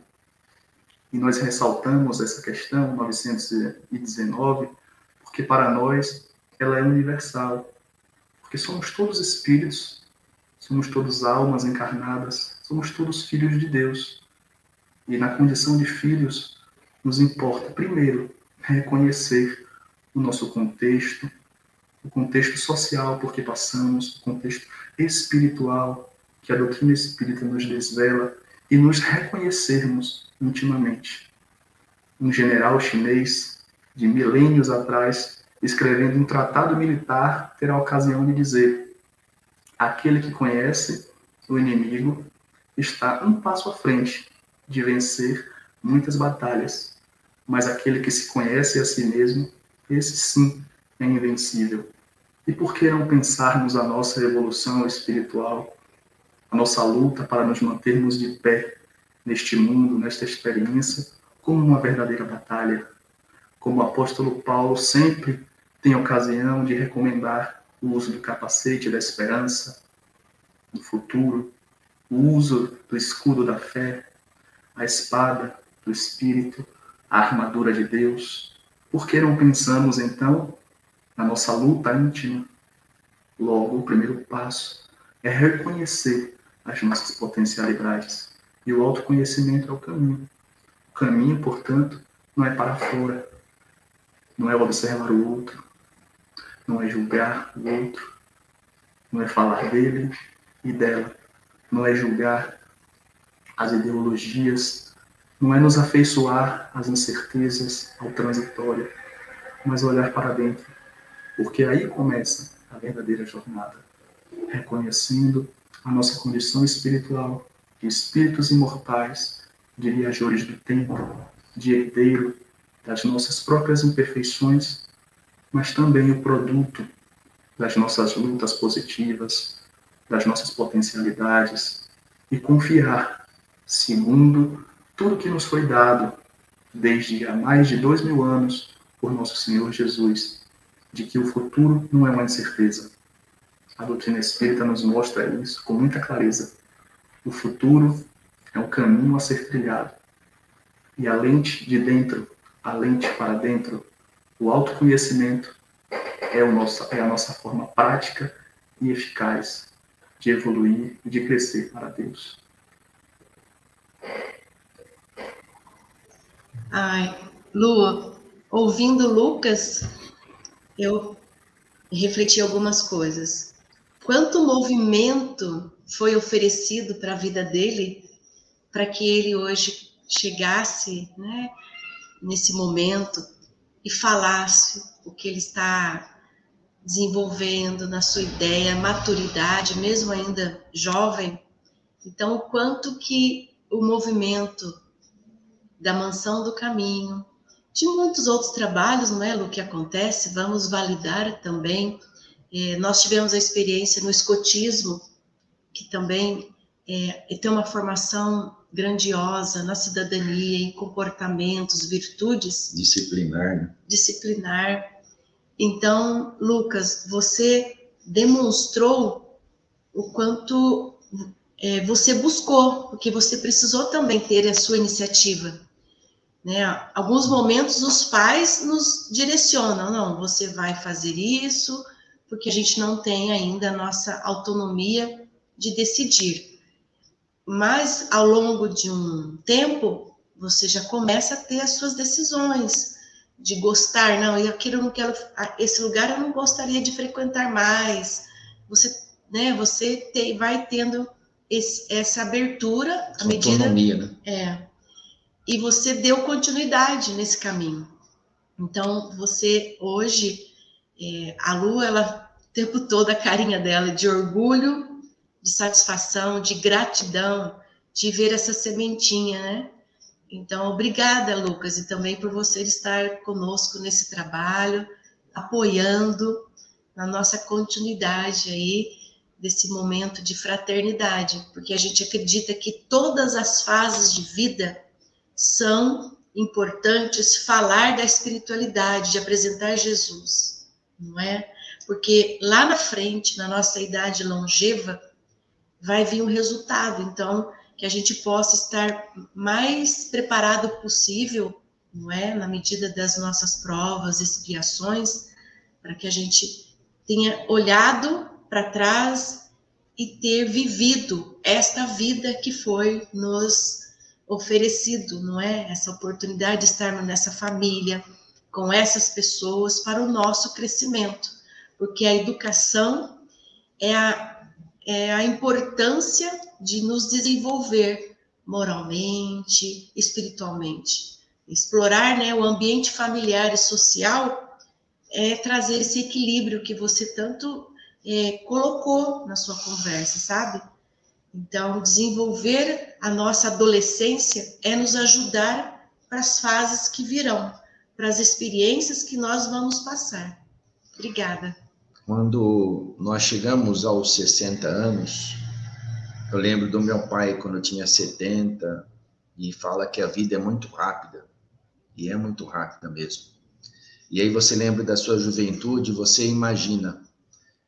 E nós ressaltamos essa questão 919, porque para nós ela é universal, porque somos todos espíritos, somos todos almas encarnadas, somos todos filhos de Deus. E na condição de filhos, nos importa, primeiro, reconhecer o nosso contexto, o contexto social por que passamos, o contexto espiritual que a doutrina espírita nos desvela, e nos reconhecermos intimamente. Um general chinês, de milênios atrás, escrevendo um tratado militar, terá a ocasião de dizer: aquele que conhece o inimigo está um passo à frente de vencer muitas batalhas, mas aquele que se conhece a si mesmo, esse sim é invencível. E por que não pensarmos a nossa evolução espiritual a nossa luta para nos mantermos de pé neste mundo, nesta experiência, como uma verdadeira batalha. Como o apóstolo Paulo sempre tem ocasião de recomendar o uso do capacete da esperança, do futuro, o uso do escudo da fé, a espada do Espírito, a armadura de Deus. Por que não pensamos, então, na nossa luta íntima? Logo, o primeiro passo é reconhecer as nossas potencialidades. E o autoconhecimento é o caminho. O caminho, portanto, não é para fora. Não é observar o outro. Não é julgar o outro. Não é falar dele e dela. Não é julgar as ideologias. Não é nos afeiçoar às incertezas, ao transitório. Mas olhar para dentro. Porque aí começa a verdadeira jornada. Reconhecendo a nossa condição espiritual, de espíritos imortais, de viajores do tempo, de herdeiro das nossas próprias imperfeições, mas também o produto das nossas lutas positivas, das nossas potencialidades, e confiar, segundo tudo que nos foi dado desde há mais de 2000 anos por nosso Senhor Jesus, de que o futuro não é uma incerteza. A doutrina espírita nos mostra isso com muita clareza. O futuro é um caminho a ser trilhado. E a lente de dentro, a lente para dentro, o autoconhecimento é a nossa forma prática e eficaz de evoluir e de crescer para Deus. Ai, Lua, ouvindo Lucas, eu refleti algumas coisas. Quanto movimento foi oferecido para a vida dele, para que ele hoje chegasse, né, nesse momento e falasse o que ele está desenvolvendo na sua ideia, maturidade, mesmo ainda jovem. Então, o quanto que o movimento da Mansão do Caminho, de muitos outros trabalhos, não é, Lu, que acontece, vamos validar também. Nós tivemos a experiência no escotismo, que também tem uma formação grandiosa na cidadania, em comportamentos, virtudes. Disciplinar, né? Disciplinar. Então, Lucas, você demonstrou o quanto você buscou, porque você precisou também ter a sua iniciativa. Né? Alguns momentos os pais nos direcionam, não, você vai fazer isso, porque a gente não tem ainda a nossa autonomia de decidir. Mas, ao longo de um tempo, você já começa a ter as suas decisões, de gostar, não, e aquilo eu não quero, esse lugar eu não gostaria de frequentar mais. Você, né, vai tendo essa abertura à medida... Autonomia, né? E você deu continuidade nesse caminho. Então, você hoje, a Lu, ela, o tempo todo, a carinha dela de orgulho, de satisfação, de gratidão, de ver essa sementinha, né? Então, obrigada, Lucas, e também por você estar conosco nesse trabalho, apoiando na nossa continuidade aí, desse momento de fraternidade, porque a gente acredita que todas as fases de vida são importantes falar da espiritualidade, de apresentar Jesus, não é? Porque lá na frente, na nossa idade longeva, vai vir um resultado, então, que a gente possa estar mais preparado possível, não é? Na medida das nossas provas, expiações, para que a gente tenha olhado para trás e ter vivido esta vida que foi nos oferecido, não é? Essa oportunidade de estarmos nessa família, com essas pessoas, para o nosso crescimento. Porque a educação é a importância de nos desenvolver moralmente, espiritualmente. Explorar, né, o ambiente familiar e social é trazer esse equilíbrio que você tanto colocou na sua conversa, sabe? Então, desenvolver a nossa adolescência é nos ajudar para as fases que virão, para as experiências que nós vamos passar. Obrigada. Quando nós chegamos aos 60 anos, Eu lembro do meu pai quando eu tinha 70 e fala que a vida é muito rápida. E é muito rápida mesmo. E aí você lembra da sua juventude, você imagina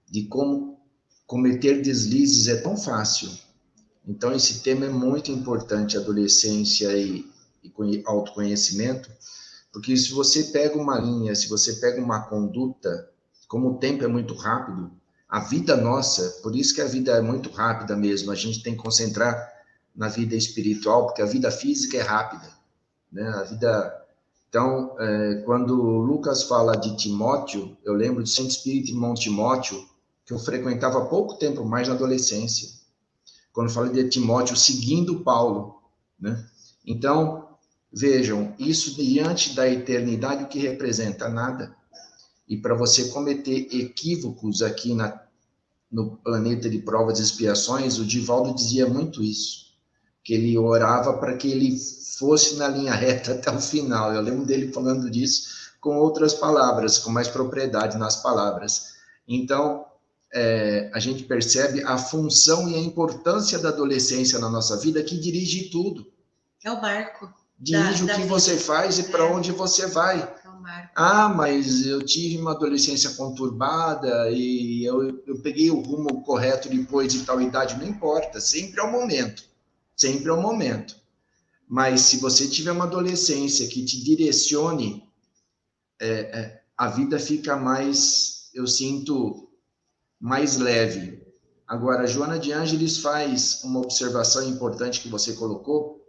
de como cometer deslizes é tão fácil. Então esse tema é muito importante, adolescência e autoconhecimento, porque se você pega uma linha, se você pega uma conduta, como o tempo é muito rápido, a vida nossa, por isso que a vida é muito rápida mesmo, a gente tem que concentrar na vida espiritual, porque a vida física é rápida, né? A vida... Então, quando Lucas fala de Timóteo, eu lembro de Santo Espírito Irmão Timóteo, que eu frequentava há pouco tempo, mais na adolescência, quando fala de Timóteo seguindo Paulo, né? Então, vejam, isso diante da eternidade, o que representa? Nada. E para você cometer equívocos aqui no planeta de provas e expiações, o Divaldo dizia muito isso, que ele orava para que ele fosse na linha reta até o final. Eu lembro dele falando disso com outras palavras, com mais propriedade nas palavras. Então, a gente percebe a função e a importância da adolescência na nossa vida, que dirige tudo. É o marco. Dirige o que você faz e para onde você vai. É o marco. Ah, mas eu tive uma adolescência conturbada e eu peguei o rumo correto depois de tal idade. Não importa, sempre é o momento. Sempre é o momento. Mas se você tiver uma adolescência que te direcione, a vida fica mais, eu sinto, mais leve. Agora, a Joana de Ângeles faz uma observação importante que você colocou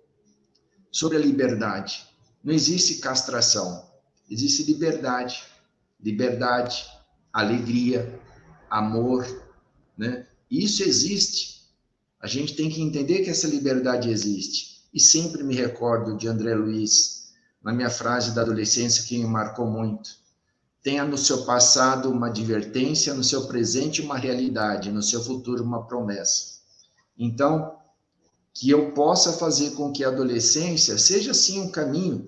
sobre a liberdade. Não existe castração, existe liberdade. Liberdade, alegria, amor, né? Isso existe. A gente tem que entender que essa liberdade existe. E sempre me recordo de André Luiz, na minha frase da adolescência, que me marcou muito. Tenha no seu passado uma advertência, no seu presente uma realidade, no seu futuro uma promessa. Então, que eu possa fazer com que a adolescência seja, sim, um caminho,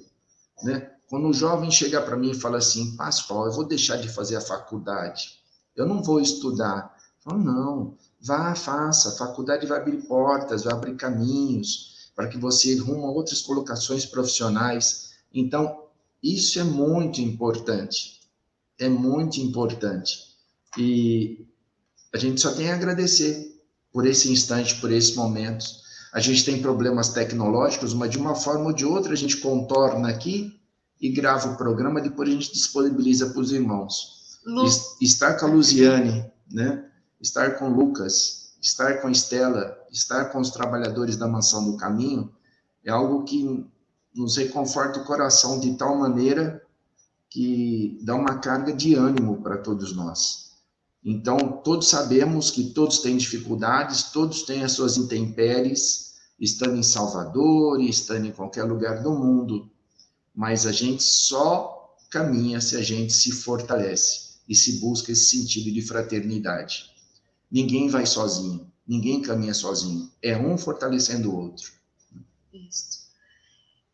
né? Quando um jovem chega para mim e fala assim, Pascoal, eu vou deixar de fazer a faculdade, eu não vou estudar. Eu falo, não, vá, faça, a faculdade vai abrir portas, vai abrir caminhos, para que você rumo a outras colocações profissionais. Então, isso é muito importante. É muito importante. E a gente só tem a agradecer por esse instante, por esses momentos. A gente tem problemas tecnológicos, mas de uma forma ou de outra a gente contorna aqui e grava o programa, depois a gente disponibiliza para os irmãos. Estar com a Luziane, né? Estar com o Lucas, estar com a Estela, estar com os trabalhadores da Mansão do Caminho, é algo que nos reconforta o coração de tal maneira que dá uma carga de ânimo para todos nós. Então, todos sabemos que todos têm dificuldades, todos têm as suas intempéries, estando em Salvador, estando em qualquer lugar do mundo, mas a gente só caminha se a gente se fortalece e se busca esse sentido de fraternidade. Ninguém vai sozinho, ninguém caminha sozinho, é um fortalecendo o outro. Isso.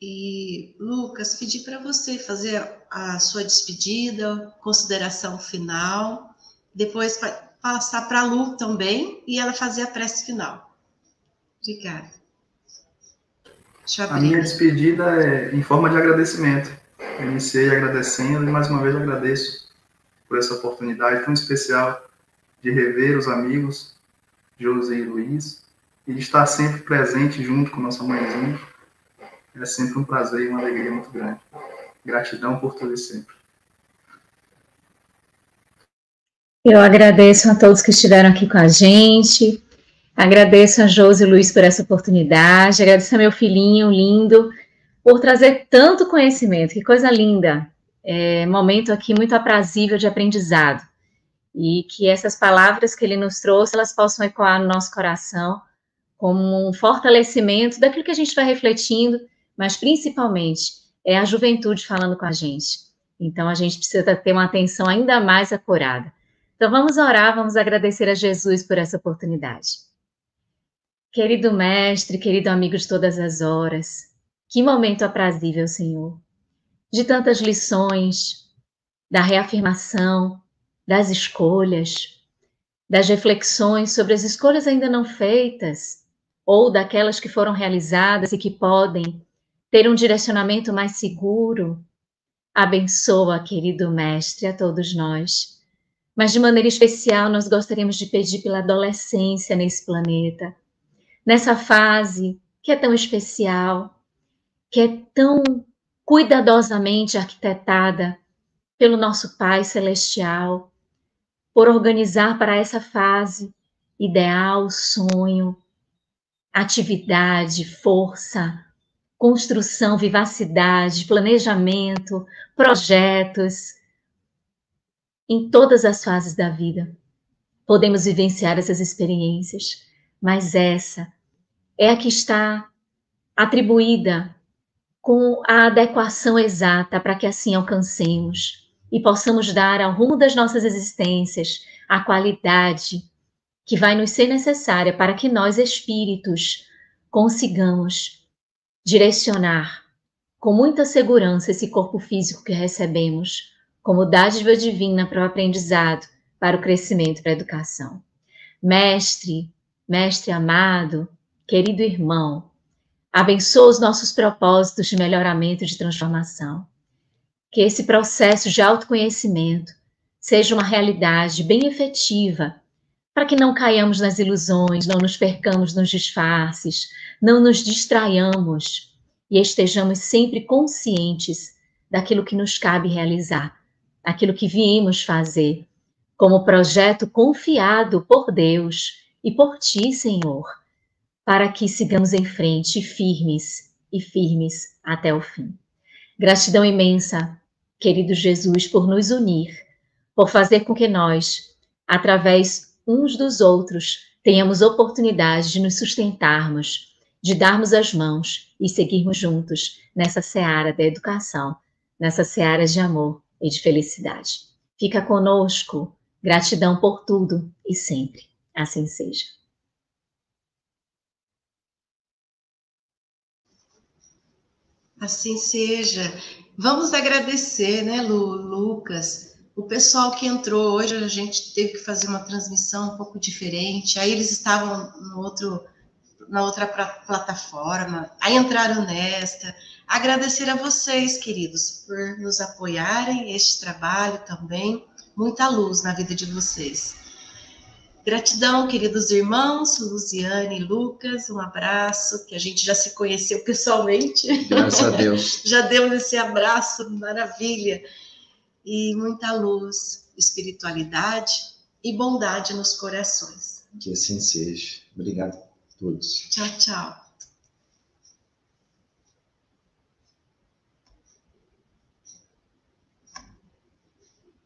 E, Lucas, pedi para você fazer a sua despedida, consideração final, depois passar para a Lu também e ela fazer a prece final. Obrigada. A minha despedida é em forma de agradecimento. Eu iniciei agradecendo e mais uma vez agradeço por essa oportunidade tão especial de rever os amigos José e Luiz e de estar sempre presente junto com nossa mãezinha. É sempre um prazer e uma alegria muito grande. Gratidão por tudo e sempre. Eu agradeço a todos que estiveram aqui com a gente. Agradeço a Josi e Luiz por essa oportunidade. Agradeço a meu filhinho lindo por trazer tanto conhecimento. Que coisa linda. Momento aqui muito aprazível de aprendizado. E que essas palavras que ele nos trouxe, elas possam ecoar no nosso coração como um fortalecimento daquilo que a gente vai refletindo, mas principalmente é a juventude falando com a gente. Então a gente precisa ter uma atenção ainda mais acurada. Então vamos orar, vamos agradecer a Jesus por essa oportunidade. Querido mestre, querido amigo de todas as horas, que momento aprazível, Senhor, de tantas lições, da reafirmação, das escolhas, das reflexões sobre as escolhas ainda não feitas, ou daquelas que foram realizadas e que podem ter um direcionamento mais seguro. Abençoa, querido Mestre, a todos nós. Mas de maneira especial, nós gostaríamos de pedir pela adolescência nesse planeta, nessa fase que é tão especial, que é tão cuidadosamente arquitetada pelo nosso Pai Celestial, por organizar para essa fase ideal, sonho, atividade, força, construção, vivacidade, planejamento, projetos, em todas as fases da vida. Podemos vivenciar essas experiências, mas essa é a que está atribuída com a adequação exata para que assim alcancemos e possamos dar ao rumo das nossas existências a qualidade que vai nos ser necessária para que nós, espíritos, consigamos direcionar com muita segurança esse corpo físico que recebemos como dádiva divina para o aprendizado, para o crescimento, para a educação. Mestre, mestre amado, querido irmão, abençoa os nossos propósitos de melhoramento e de transformação. Que esse processo de autoconhecimento seja uma realidade bem efetiva, para que não caiamos nas ilusões, não nos percamos nos disfarces, não nos distraiamos e estejamos sempre conscientes daquilo que nos cabe realizar, daquilo que viemos fazer, como projeto confiado por Deus e por Ti, Senhor, para que sigamos em frente firmes e firmes até o fim. Gratidão imensa, querido Jesus, por nos unir, por fazer com que nós, através uns dos outros, tenhamos oportunidade de nos sustentarmos, de darmos as mãos e seguirmos juntos nessa seara da educação, nessa seara de amor e de felicidade. Fica conosco, gratidão por tudo e sempre. Assim seja. Assim seja. Vamos agradecer, né, Lucas? O pessoal que entrou hoje, a gente teve que fazer uma transmissão um pouco diferente. Aí eles estavam na outra plataforma, aí entraram nesta. Agradecer a vocês, queridos, por nos apoiarem este trabalho também. Muita luz na vida de vocês. Gratidão, queridos irmãos, Luziane e Lucas, um abraço, que a gente já se conheceu pessoalmente. Graças a Deus. Já demos esse abraço, maravilha. E muita luz, espiritualidade e bondade nos corações. Que assim seja. Obrigado a todos. Tchau, tchau.